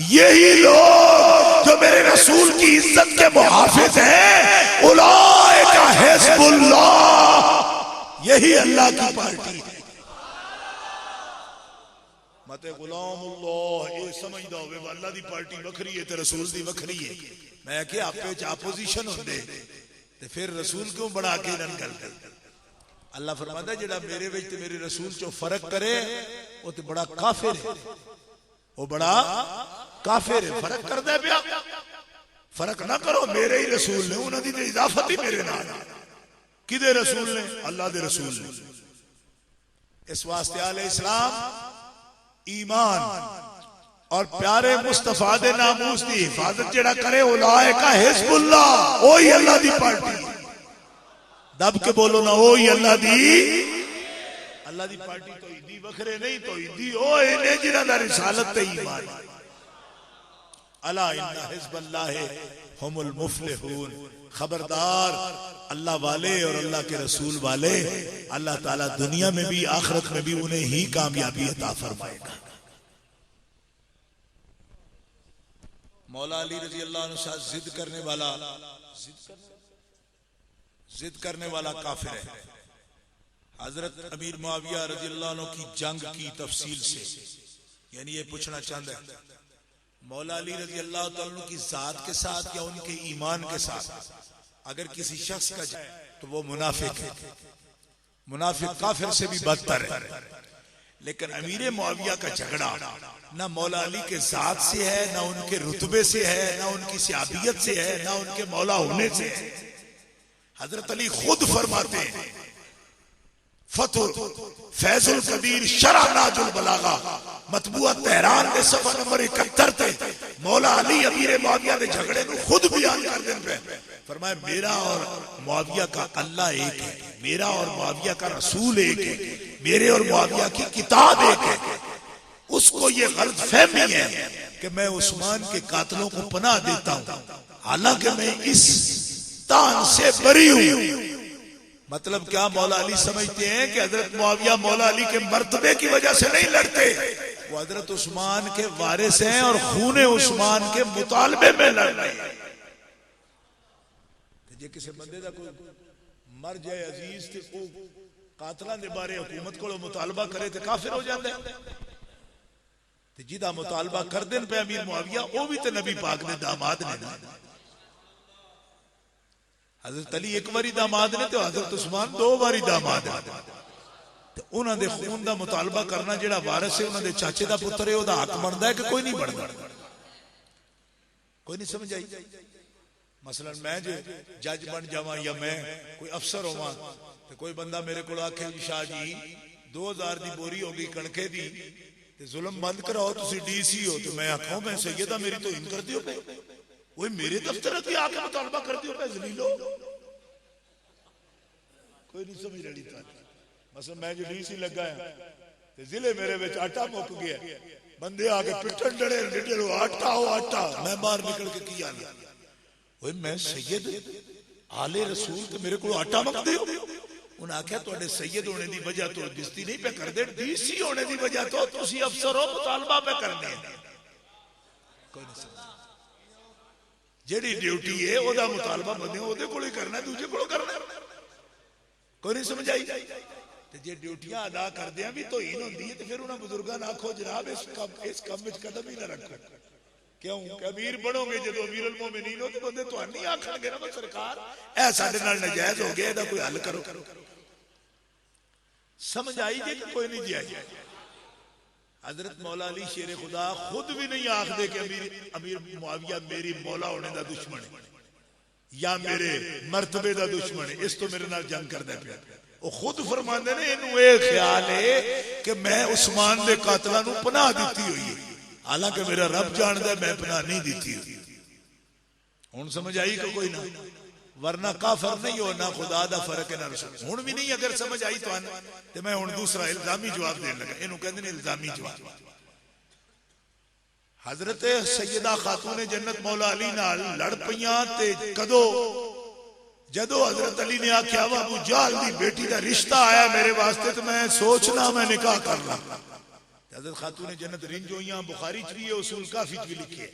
यही लोग जो मेरे रसूल की इज्जत के मुहाफिज हैं उलाइका हिज़्बुल्लाह, यही अल्लाह की पार्टी है। मते गुलामुल्लाह ये समझदा होवे अल्लाह दी पार्टी वखरी है ते रसूल दी वखरी है। मैं कि आपे च अपोजिशन होंदे ते फिर रसूल क्यों बड़ा के रन करते? अल्लाह फरमाता जेड़ा मेरे विच ते मेरे रसूल चो फर्क करे वो ते बड़ा काफिर है, वो बड़ा काफिर है। फर्क करदा पिया फर्क ना करो। मेरे ही रसूल ने उन्हां दी ते इजाफत ही मेरे नाल किदे रसूल ने? अल्लाह दे रसूल ने। इस वास्ते आले इस्लाम ईमान और प्यारे मुस्तफा दे नामूस दी हिफाजत जेड़ा करे उलाइका हिज़्बुल्लाह, ओही अल्लाह दी पार्टी। दब के बोलो ना, ओही अल्लाह दी पार्टी। तो ईदी वखरे नहीं, तो ईदी ओ इने जिन्हां दा रिसालत ते ईमान। अला इन्ना हिज़्बल्लाह हुमुल मुफ्लिहून, खबरदार अल्लाह वाले और अल्लाह के रसूल वाले अल्लाह ताला दुनिया में भी आखिरत में भी उन्हें ही कामयाबी अता फरमाएगा। मौला अली रजी अल्लाह अन्हु साथ जिद करने वाला काफिर है। हजरत अमीर मुआविया रजी अल्लाह अन्हु की जंग की तफसील से यानी ये पूछना चाहता है, मौला अली रजी अल्लाह तआला की जात के साथ या उनके ईमान के साथ अगर किसी शख्स का जाए तो वो मुनाफिक है, मुनाफिक काफिर से भी बदतर है। लेकिन अमीर मुआविया का झगड़ा ना मौला अली के जात से है, ना उनके रुतबे से है, ना उनकी सियाबियत से है, ना उनके मौला होने से है। हजरत अली खुद फरमाते हैं, फतुह फैजुल कदीर शरह नाजुल बलागा मतबूआ तेहरान के सफा नंबर 71 ते मौला अली अमीर मुआविया के झगड़े को खुद बयान कर दें पे फरमाया, मेरा और मुआविया का अल्लाह एक है, मेरा और मुआविया का रसूल एक है, मेरे और मुआविया की किताब एक है। उसको ये गलत फहमी है कि मैं उस्मान के कातलों को पनाह देता हूं, हालांकि मैं इस तान से बरी हूं। मतलब क्या, मौला अली समझते हैं कि हजरत मुआविया मौला अली के मर्तबे की वजह से नहीं लड़ते, वो हजरत उस्मान के वारिस हैं और खूने उस्मान के मुतालबे में लड़ रहे हैं। जे किसी बंदे का कोई मर जाए अजीज ते वो कातलां दे बारे हुकूमत को मुतालबा करे तो काफिर हो जाता है। ते जिदा मुतालबा कर देन पे अमीर मुआविया, वो भी तो नबी पाक दे दामाद ने ना। हजरत अली एक बारी दामाद ने तो हजरत उस्मान 2 बारी दामाद ने। ते उन्हां दे खून दा मुतालबा करना जेड़ा वारिस है उन्हां दे चाचे दा पुत्र है, ओदा हक बनदा है कि कोई नहीं बनदा? कोई नहीं समझ आई। मसलन मैं जो जज बन जावा या मैं कोई अफसर होवां ते कोई बंदा मेरे को आखे शाह जी 2000 दी बोरी हो गई कणके दी ते जुल्म बंद कराओ, तुसी डीसी हो, तो मैं आखूं मैं सैयदा मेरी तो इन कर दियो पे, ओए मेरे दफ्तर की आके मुतालबा कर दियो पे जलीलो। कोई नहीं समझ रही था। मसलन मैं जो डीसी लगा है ते जिले मेरे विच आटा मुक गया, बंदे आके पिटन डरे डिटेलो आटा हो आटा, मैं बाहर निकल के किया ना, ओए मैं सैयद आले रसूल ते मेरे को आटा मक दियो। उन्हें आख्या तुहाडे सैयद होने की वजह तो दिस्ती नहीं पे कर दे, डीसी होने की वजह तो तुसी अफसर हो, मुतालबा पे करने। कोई नहीं समझ। जेड़ी ड्यूटी है ओदा मुतालबा बंदे ओदे कोल ही करना, दूजे कोल करना। कोई नहीं समझ आई। ते जे ड्यूटियां अदा करदियां भी तो हीन होंदी है ते फिर उन्हां बुजुर्गां ने आखो जनाब इस काम विच कदम ही ना रखो। क्यों? अमीर बनोगे जो अमीरुल मोमिनीन हो तो बंदे तुहानू नहीं आखणगे ना सरकार ऐ साडे नाल नाजायज हो गया, इहदा कोई हल करो। समझ आई जे कि कोई नहीं जी आई? हजरत मौला अली शेर खुदा खुद भी नहीं आखदे कि अमीर मुआविया मेरी मौला होने का दुश्मन है या मेरे मर्तबे का दुश्मन है, इस तो मेरे नाल जंग करदा पिया। वो खुद फरमांदे ने इनू ये ख्याल है कि मैं उस्मान दे कातलां नू पनाह दित्ती हुई है, हालांकि मेरा रब जानदा मैं पनाह नहीं दित्ती। हुण समझ आई कि कोई ना? वरना काफर नहीं हो ना खुदा दा फर्क है ना रसूल। हुण भी नहीं अगर समझ आई तो मैं हुण दूसरा इल्जामी जवाब देने लगा। इनू कहंदे ने इल्जामी जवाब। हजरत सैयदा खातून जन्नत मौला अली नाल लड़ पईयां ते कदों जदों हजरत अली ने आख्या वा अबू जहल दी बेटी दा रिश्ता आया मेरे वास्ते तो मैं सोचना मैं निकाह कर ला। हजरत खातून जन्नत रिंज होईयां, बुखारी च भी है, उसूल काफी च भी लिखे है।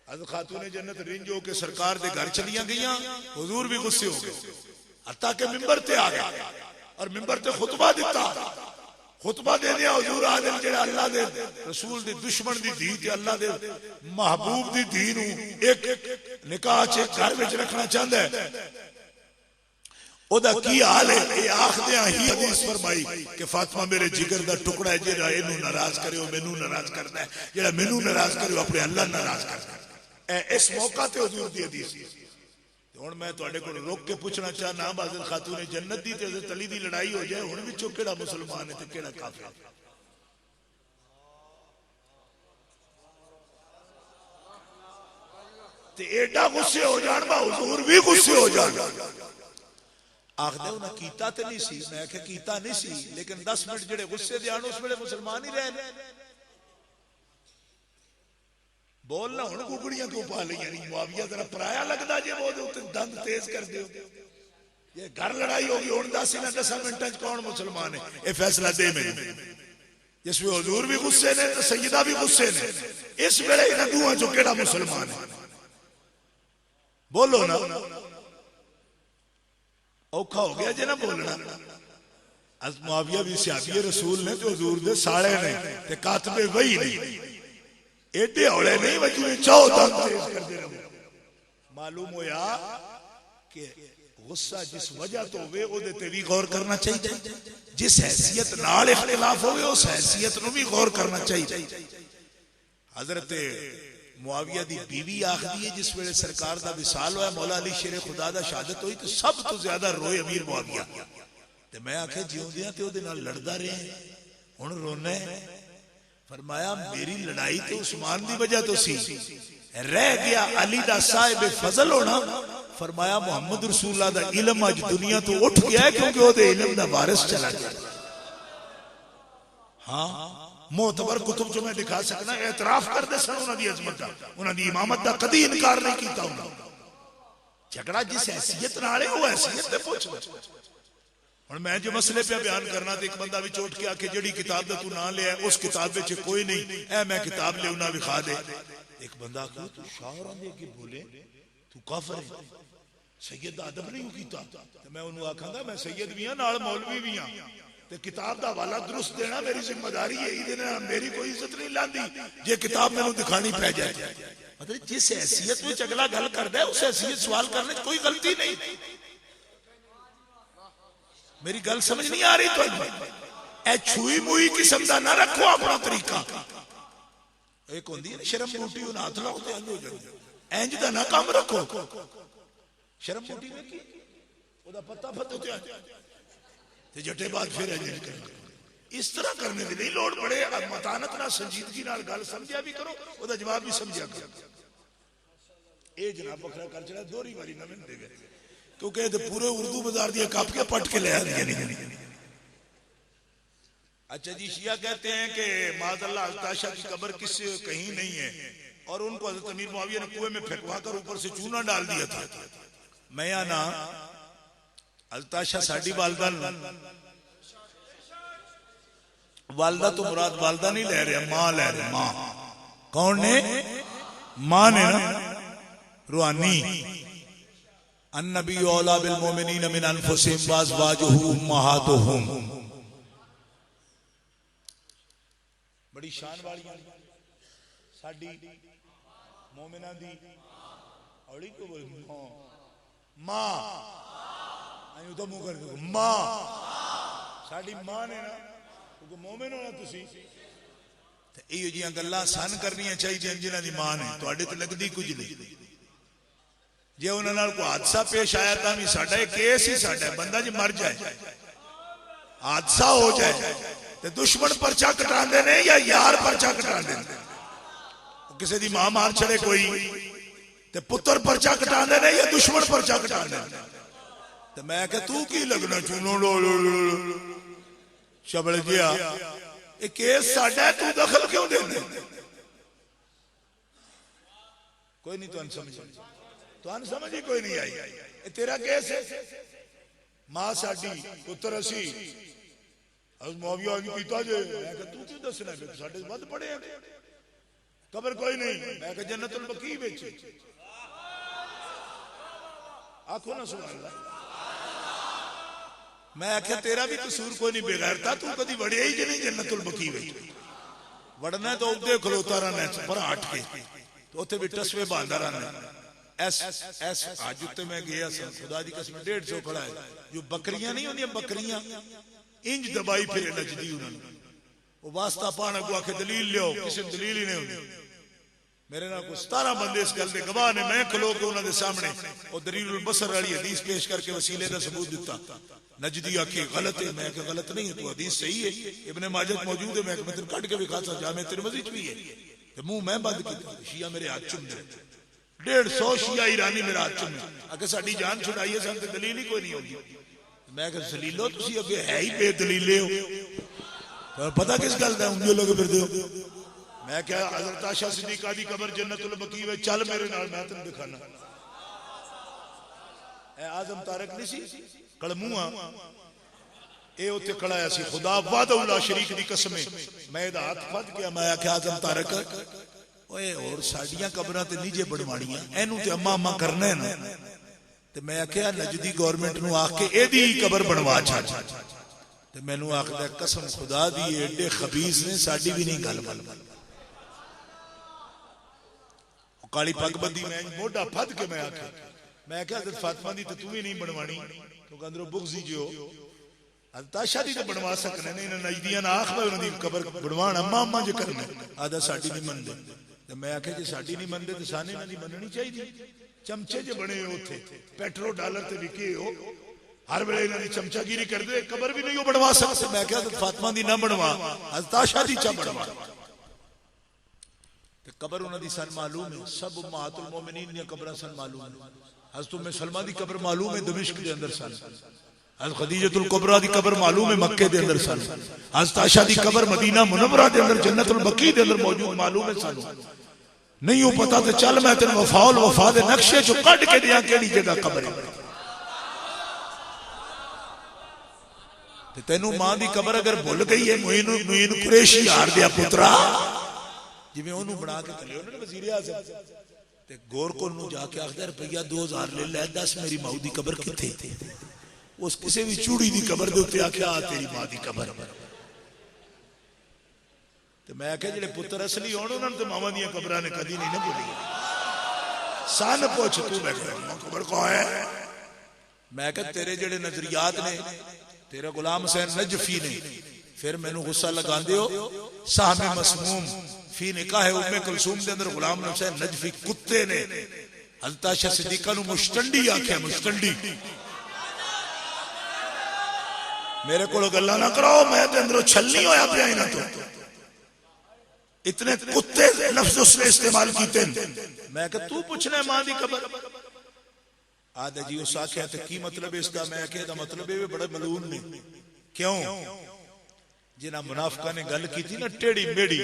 हजरत खातून जन्नत रिंज हो के सरकार दे घर चलियां गईयां, हुजूर भी गुस्से हो गए, हत्ता के मिंबर ते आ गए और मिंबर ते खुतबा दिता। खुतबा दे दिया हुजूर आदम जेड़ा अल्लाह दे रसूल दी दुश्मन दी धी ते अल्लाह दे महबूब दी धी नू एक निकाह च घर विच रखना चाहंदा है, ओदा की हाल है? ये आखदियां ही हदीस फरमाई कि फातिमा मेरे जिगर दा टुकड़ा है, जेड़ा इनू नाराज करे मैनू नाराज करदा है, जेड़ा मैनू नाराज करे अपने अल्लाह नाराज करदा है। इस मौका ते हुजूर दी हदीस। हुण मैं तुहाडे कोल रोक के पूछना चाहना, हज़रत खातून जन्नत दी ते हज़रत अली दी लड़ाई हो जाए, हुण विचों केड़ा मुसलमान है ते केड़ा काफिर? ते एडा गुस्से हो जान बा हुजूर भी गुस्से हो जान। आखदे उन्हें कीता ते नहीं सी, मैं आख्या कीता नहीं सी, लेकिन 10 मिनट जेड़े गुस्से दे आन उस वेले मुसलमान ही रहे। बोलना हुण कुकड़ियां क्यों पा लियां नहीं? मुआविया जरा पराया लगदा जे वो दंद तेज कर दियो। ये घर लड़ाई होगी हुण 10 मिनटां च कौन मुसलमान है? ये फैसला दे मैनूं। जिसमें हुजूर भी गुस्से ने तो सैयदा भी गुस्से ने, इस वेले इन्हां दोवां चों केड़ा मुसलमान है? बोलो ना। औखा हो गया जे ना बोलना। मुआविया भी सहाबी रसूल ने तो हुजूर दे साले ने ते कातबे वही नहीं, एडे हौले नहीं वजू चाहो दंद तेज करदे रहो। मालूम होया कि गुस्सा जिस वजह तो होवे ओदे ते भी गौर करना चाहिए। जिस हैसियत नाल इख्तिलाफ होवे उस हैसियत नु भी गौर करना चाहिए। हजरत मुआविया दी बीवी आखदी है जिस वेले सरकार दा विसाल होया, मौला अली शेर खुदा दा शहादत हुई तो सब तो ज्यादा रोए अमीर मुआविया। ते मैं आखे जिउंदियां ते ओदे नाल लड़दा रहे, हुण रोना है। फरमाया मेरी लड़ाई तो उस्मान दी वजह तो सी, रह गया अली दा साहिब फजल होना। फरमाया मोहम्मद रसूलुल्लाह दा इल्म अज दुनिया तो उठ गया है क्योंकि ओदे इल्म दा वारिस चला गया। हाँ मोतबर कुतुब जो मैं दिखा सकना एतराफ करदे सन उन्हां दी अजमत दा, उन्हां दी इमामत दा कदी इनकार नहीं कीता। झगड़ा जिस हैसियत नाल है वो हैसियत ते पुछ। हुण मैं जो मसले पे बयान करना तो एक बंदा भी चोट के आके जेड़ी किताब दा तू नाम लिया उस किताब विच कोई नहीं, ऐ मैं किताब ले उन्हां विखा दे। एक बंदा आखे तू शाहरां दे अगे बोले तू काफिर है, सैयद दा अदब नहीं कीता। ते मैं उन्होंने आखांगा मैं सैयद भी हां नाल मौलवी भी हां, ते किताब दा हवाला दुरुस्त देना मेरी जिम्मेदारी है। इहदे नाल मेरी कोई इज्जत नहीं लांदी जे किताब मैनूं दिखानी पै जाए। मतलब जिस हैसियत विच अगला गल करदा है उस हैसियत सवाल करने च कोई गलती नहीं। मेरी गल समझ नहीं आ रही? तो ए छुई मुई किस्म दा ना रखो अपना तरीका। एक होंदी है शर्म बूटी उन हाथ लाओ ते अंज हो जांदी, इंज दा ना काम रखो। शर्म बूटी वेखी ओदा पत्ता फत्ते ते ते जटे बाद फिर इंज करना। इस तरह करने दी नहीं लोड़ पड़े। मतानत ना संजीदगी नाल गल समझिया भी करो, ओदा जवाब भी समझिया करो। ए जनाब बखरा कर चला दोहरी वारी ना मिल देवे क्योंकि ये पूरे उर्दू बाजार दिया कापियां पट के ले आती नहीं। अच्छा जी शिया कहते हैं कि माज़अल्लाह अल्ताशा की कब्र किस कहीं नहीं है और उनको हज़रत अमीर मुआविया ने कुएं में फेंकवा कर ऊपर से चूना डाल दिया था। मैं या ना अल्ताशा साडी वालदा, वालदा तो मुराद वालदा नहीं ले रहे, मां ले रहे। मां कौन ने? मां ने ना, रूहानी। अन्नबी औला बिल मोमिनीन मिन अनफुसिहिम व अज़वाजुहु उम्महातुहुम। बड़ी शान वाली साडी मोमिना दी औली को बोल मां आयु तो मुंह कर दो मां साडी मां ने ना क्योंकि मोमिन होना तुसी ते इहो जियां गल्लां सन करनियां चाहिए जिन्हां दी मां ने तुहाडे ते लगदी कुछ नहीं। जे उन्हां नाल कोई हादसा पेश आया तां भी साडा केस ही साडा बंदा जे मर जाए हादसा हो जाए ते दुश्मन पर्चा कटांदे ने या यार पर्चा कटांदे ने। किसी दी मां मार छड़े कोई ते पुत्र पर्चा कटांदे ने या दुश्मन पर्चा कटांदे ने। ते मैं कह तू की लगना चुनो शबल गया ये केस साडा तू दखल क्यों देंदे? कोई नहीं तुहानू समझ समझ ही कोई नहीं आई। ये तेरा केस है। मां साडी पुत्र असी मुआविया की पीता जे। मैं कह तू क्यों दसना साडे वध पड़े कबर कोई नहीं। मैं कह जन्नतुल बकी विच आखो ना सुभान अल्लाह। मैं आख्या तेरा भी कसूर कोई नहीं बेगैरता तू कदी वड़िया ही जे नहीं जन्नतुल बकी विच। वड़ना तो उदे खलोता रहना पर हट के तो उत्थे भी टसवे बांधा रहना। एस आज उत्ते मैं गया खुदा दी कसम 150 खड़ा है जो बकरियां नहीं होंदियां बकरियां इंज दबाई फिरे नजदी उन्होंने वो वास्ता पाना को आखे दलील लियो किसी दलील ही नहीं होंदी। मेरे नाल कोई 17 बंदे इस गल दे गवाह ने। मैं खलो के उन्होंने सामने वो दलीलुल बसर वाली हदीस पेश करके वसीले का सबूत दिता। नजदी आखे गलत है। मैं गलत नहीं है तो हदीस सही है इब्ने माजा मौजूद है। मैं तेरे कट के भी खाता जामे तिरमिज़ी भी है तो मुंह मैं बंद किया। शिया मेरे हाथ चुम दे 150 शिया ईरानी मेरा हाथ चुमे अगर साड़ी जान छुड़ाई है सन तो दलील ही कोई नहीं होगी। मैं कहा दलीलो तुसी अगे है ही बेदलीले हो तो पता किस गल दा उंगली लगे फिरदे हो। मैं क्या हजरत आयशा सिद्दीका दी कब्र जन्नतुल बकी में चल मेरे नाल मैं तेन दिखाना। ए आजम तारक नहीं सी कलमूआ ए उत्ते खड़ाया सी खुदा वादउल्ला शरीक दी कसम मैं इहदा हाथ फड़ के मैं आख्या आजम तारक ओए और साडियां कब्रां ते नहीं जे बनवाणियां एनू ते अम्मा अम्मा करना है ना ते मैं आख्या नजदी गवर्नमेंट नु आख के एदी कब्र बनवा छड़ ते मैनू आखदा कसम खुदा दी एडे खबीस ने साडी भी नहीं गल बन काली पग बंदी मैं मोढा फद के मैं आख्या मैं क्या हज़रत फातिमा दी तू भी नहीं बनवानी तो अंदरों बुग़्ज़ी जो ताशा दी तो बनवा सकने ने इन्हां नजदियां ना आख भाई उन्हां दी कब्र बनवाण अम्मा अम्मा जो करना आदा साडी नहीं मनदे ते मैं आख्या जे साडी नहीं मनदे ते साने इन्हां दी मननी चाहिए। चमचे जे बने हो उथे पेट्रोल डॉलर ते विके हो हर वेले इन्हां दी चमचागिरी करदे कब्र भी नहीं हो बनवा सकते। मैं क्या हज़रत फातिमा दी ना बनवा हज़रत ताशा दी चा बनवा ते कब्र उन्हां दी सन मालूम है सब उम्महातुल मोमिनीन दी कब्रां सन मालूम है। हज़रत उम्मे सलमा दी कब्र मालूम है दमिश्क दे अंदर सन। हज़रत खदीजतुल कुबरा दी कब्र मालूम है मक्के दे अंदर सन। हज़रत आयशा दी कब्र मदीना मुनव्वरा दे अंदर जन्नतुल बकी दे अंदर मौजूद मालूम है सानू नहीं हो पता तो चल मैं तेन वफाउल वफा दे नक्शे चो कट के दिया केड़ी जगह कब्र है ते तेनू मां दी कब्र अगर भुल गई है मुइन कुरैशी यार दिया पुत्रा जिवें ओनू बना के चले उन्होंने वजीर आज़म ते गोरकोल नू जाके आखदा रुपया 2000 ले लै दस मेरी माऊ दी कब्र किथे उस किसी भी चूड़ी दी कब्र दे उत्ते आख्या तेरी मां दी कब्र ते मैं आख्या जेडे पुत्र असली होण उन्हां नूं ते मावां दी कब्रां ने कदी नहीं ना भुलिया सन पुछ तू बैठा कब्र को है। मैं आख्या तेरे जेडे नजरियात ने तेरा गुलाम हुसैन नजफी ने फिर मैनू गुस्सा लगांदे हो साहब मसमूम फी निकाह उम्मे कुलसूम दे अंदर गुलाम हुसैन नजफी कुत्ते ने हज़रत आयशा सिद्दीका नू मुश्तंडी आख्या मुश्तंडी मेरे को गल्ला ना करो मैं ते अंदरों छलनी होया पिया इन्हां तो इतने कुत्ते लफ्ज उसने इस्तेमाल कीते। मैं कहा तू पूछना मां दी कब्र आदा जी उस आख्या ते की मतलब इसका मैं आख्या दा मतलब है बड़ा मलून ने क्यों जिन्हां मुनाफिकां ने गल की थी ना टेढ़ी मेढ़ी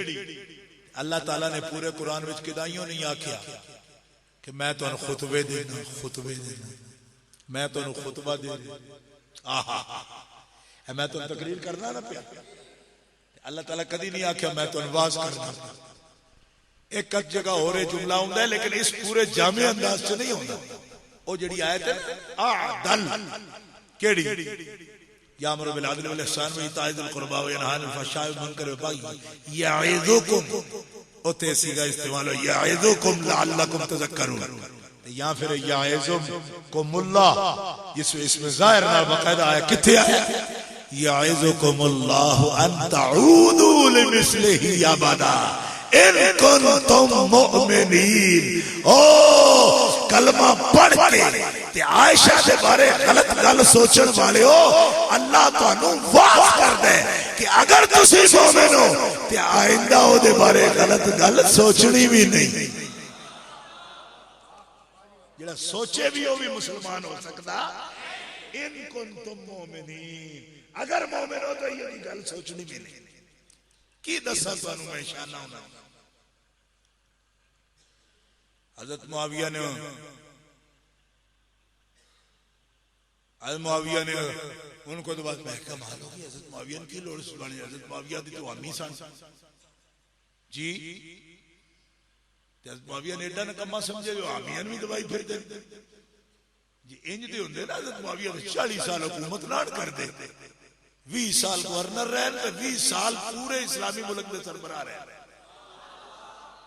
अल्लाह ताला ने पूरे कुरान विच किदाइयों नहीं आख्या कि मैं तुहानू खुतबे देना मैं तुहानू खुतबा दे आहा मैं तुहानू तकरीर करना ना पिया अल्लाह ताला कदी नहीं आख्या मैं तुहानू वाज करना एक जगह हो रहे जुमला हुंदा है लेकिन इस पूरे जामे अंदाज च नहीं होंदा ओ जेड़ी आयत है आदल केड़ी यामुरु बिल अदल वल इहसान व इताअ ज़िल कुरबा व यनहा अनिल फ़हशाइ वल मुनकर व बग़ी यइज़ुकुम ओते सीगा इस्तेमाल हो यइज़ुकुम लअल्लकुम तज़क्करून या फिर यइज़ुकुमुल्लाह इसमें ज़ाहिर ना बाकायदा आया किथे आया यइज़ुकुमुल्लाहु अन तऊदू लिमिस्लिही अबदा इन कुंतुम मुमिनीन ओ कलमा पढ़ के ते आयशा दे बारे गलत गल सोचण वाले हो अल्लाह तुहानू वाज कर दे कि अगर तुसी मोमिन हो ते आइंदा ओदे बारे गलत गल सोचनी भी नहीं। जेड़ा सोचे भी हो भी मुसलमान हो सकदा इन कुंतुम मुमिनीन अगर मोमिन हो तो ये गल सोचनी भी नहीं की दसा तुहानू मैं शाना होना। हज़रत मुआविया ने उनको तो बात मैं कमाल होगी हज़रत मुआविया की लोड़ सुनानी हज़रत मुआविया दी तो हामी सन जी हज़रत मुआविया ने एडा नकम्मा समझे जो हामियां भी दवाई फिर दे जी इंज दे हुंदे ना हज़रत मुआविया 40 साल हुकूमत नाड़ कर दे 20 साल गवर्नर रहन ते 20 साल पूरे इस्लामी मुल्क दे सरबराह रहन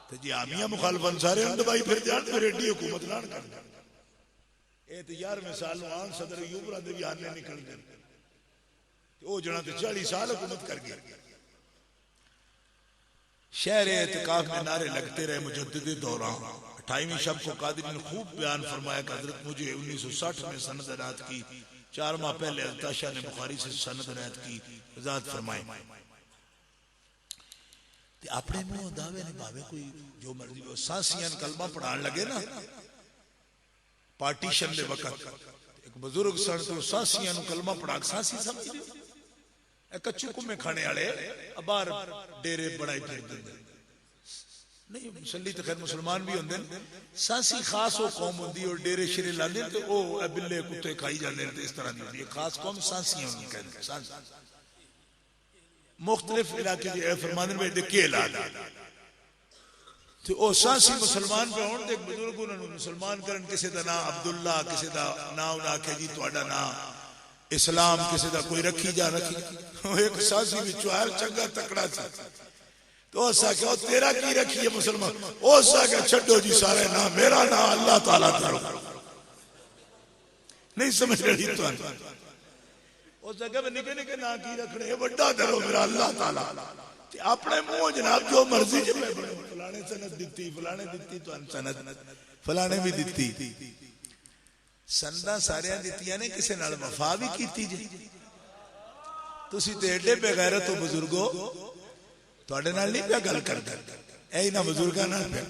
ते जी आमिया मुखालफन सारे दबाई फिर जान फिर एडी हुकूमत नाड़ कर दे ए ते 11वें साल आन सदर यूबरा दे भी आने निकल गए ओ जना ते 40 साल हुकूमत कर गया। शहर एतिकाफ में नारे लगते रहे मुजद्दिद दौरान 28वीं शब को कादरी ने खूब बयान फरमाया कि हजरत मुझे 1960 में सनद अनायत की 4 माह पहले हज़रत आयशा ने बुखारी से सनद अनायत की वजाहत फरमाई। ते अपने मुंह दावे ने भावे कोई जो मर्जी हो सांसियां कलमा पढ़ान लगे ना पार्टीशन दे वक्त एक बुजुर्ग सन तो सांसियां कलमा पढ़ा सांसी समझ कच्चू कुम्मे खाने वाले बाहर डेरे बनाई फिरदे नहीं मुसल्ली तो खैर मुसलमान भी होंगे सांसी खास वो कौम होंगी और डेरे शेरे लाते तो वो बिल्ले कुत्ते खाई जाते हैं इस तरह की खास कौम सांसियां होंगी कहते मुख्तलिफ इलाके फरमाने में के ला तो ओ सांसी मुसलमान पे होने एक बुजुर्ग उन्होंने मुसलमान करन किसी का नाम अब्दुल्ला किसी का नाम उन्हें आखे जी तुहाडा नाम इस्लाम किसी का कोई रखी जा रखी एक सांसी विचों आया चंगा तकड़ा सा तो क्या तेरा की रखी है मुसलमान क्या छो जी सारे नाम मेरा नाम अल्लाह ताला धरो नहीं समझ रही तो उस जगह में निके निके ना की रखने बड़ा धरो मेरा अल्लाह ताला अपने मुंह जनाब जो मर्जी फलाने सनद दी फलाने दी तो सनद फलाने भी दी सनदा सारिया दित्तियां ने किसी नाल वफा भी कीती जी तुसी ते एडे बेगैरत हो बुजुर्गो तुहाडे नाल नहीं पे गल करदा ऐ इना बुजुर्गां नाल पे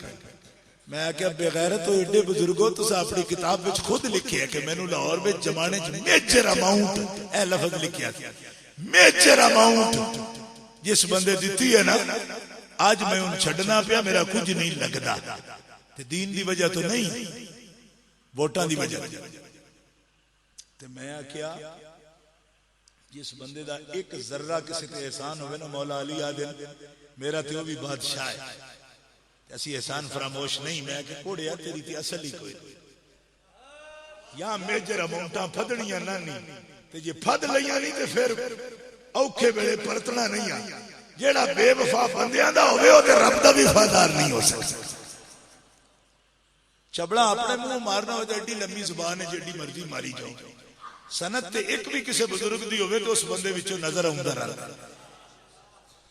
मैं क्या बेगैरत हो एडे बुजुर्गो तुस अपनी किताब विच खुद लिखे है कि मैनू लाहौर में जमाने च मेजर अमाउंट ए लफ्ज लिखिया मेजर अमाउंट जिस बंदे दी है ना आज मैं उन छड़ना पिया मेरा कुछ नहीं लगता दीन की वजह तो नहीं वोटां की वजह ते मैं आख्या जिस बंदे का एक जर्रा किसी ते एहसान होवे ना मौला अली आदे मेरा तो भी बादशाह है ऐसी एहसान फरामोश नहीं मैं कि घोड़िया तेरी ते असल ही कोई या मेजर अमाउंटा फदनियां ना नहीं ते जे फद लिया नहीं ते फिर औखे वेले परतना नहीं आ जेड़ा बेवफा बंदियां दा होवे ओदे रब दा भी वफादार नहीं हो सकता चबड़ा अपने मुंह मारना हो एडी लंबी जुबान है जेडी मर्जी मारी जाओ सनद ते एक भी किसी बुजुर्ग दी होवे तो उस बंदे विचों नजर आउंदा रहंदा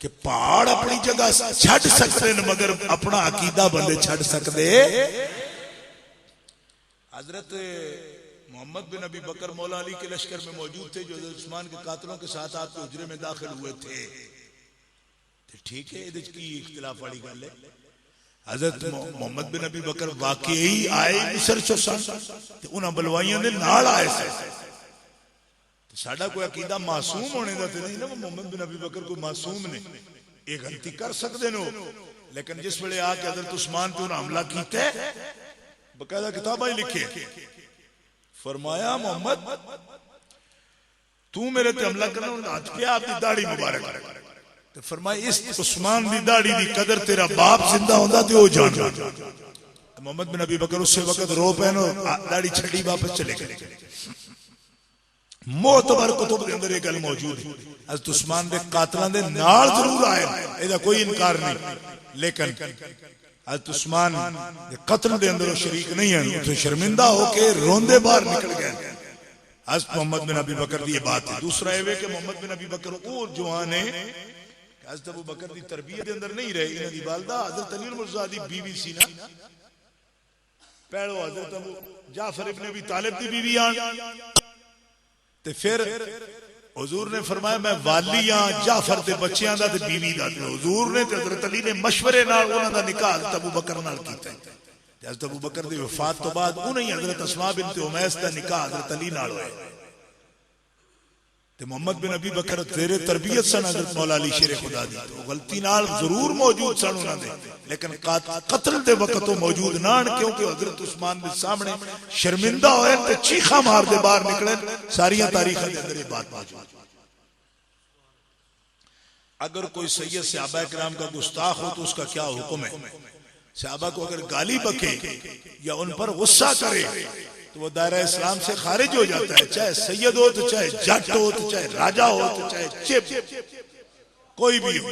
कि पहाड़ अपनी जगह छड़ सकते हैं मगर अपना अकीदा बंदे छड़ सकते हजरत मोहम्मद बिन अबी बकर मौला अली के लश्कर में मौजूद थे जो उस्मान के कातलों के साथ आपके हुजरे में दाखिल हुए थे ठीक है की इख्तिलाफ वाली गल है हजरत मोहम्मद बिन अबी बकर वाकई आए मिस्र चो सन ते उन्हां बलवाइयां दे नाल आए थे साडा कोई अकीदा मासूम होने का तो नहीं ना मोहम्मद बिन अबी बकर कोई मासूम ने ये गलती कर सकते नो लेकिन जिस वेले आके हजरत उस्मान पे उन्हें हमला किया बकायदा किताबा लिखे फरमाया मोहम्मद तू मेरे ते हमला करना हाथ पे आपकी दाढ़ी मुबारक तो फरमाया इस उस्मान दी दाढ़ी दी कदर तेरा बाप जिंदा होंदा ते ओ जान मोहम्मद बिन अबी बकर उस वक्त रो पैनो दाढ़ी छड़ी वापस चले गए मोतबर कुतुब के अंदर ये गल मौजूद है हज़रत उस्मान दे कातलां दे नाल जरूर आए एदा कोई इनकार नहीं लेकिन हज़रत उस्मान दे कत्ल दे अंदर शरीक नहीं है उसे शर्मिंदा होके रोंदे बाहर निकल गए हज़रत मोहम्मद बिन अबी बकर दी बात है दूसरा ये कि मोहम्मद बिन अबी बकर वो जवान है हज़रत अबू बकर दी तरबियत के अंदर नहीं रहे इन्हां दी वालिदा हज़रत अली मुर्तज़ा दी बीवी सी ना पहलो हज़रत अबू जाफर इब्न अबी तालिब दी बीवी आन ते फिर हुजूर ने फरमाया मैं वाली हां जाफर दे बच्चियां दा ते बीवी दा ते हुजूर ने ते हज़रत अली ने मशवरे नाल उन्हां दा निकाह हज़रत अबू बकर नाल कीता ते हज़रत अबू बकर दी वफात तो बाद उन्हें हज़रत अस्मा बिनत उमैस दा निकाह हज़रत अली नाल होया ते मोहम्मद बिन अबी बकर तेरे तरबियत सन हज़रत मौला अली शेर खुदा दी तो गलती नाल जरूर मौजूद सन उन्हां दे लेकिन कत्ल दे वक्त तो मौजूद ना क्योंकि हज़रत उस्मान दे सामने शर्मिंदा होए ते चीखा मार दे बाहर निकले सारियां तारीखां दे अंदर ये बात मौजूद अगर कोई सैयद सहाबा किराम का गुस्ताख हो तो उसका क्या हुक्म है सहाबा को अगर गाली बके या उन पर गुस्सा करे तो वो दायरा इस्लाम से खारिज हो जाता है चाहे सैयद हो तो चाहे जट हो तो चाहे राजा हो तो चाहे चिप कोई भी हो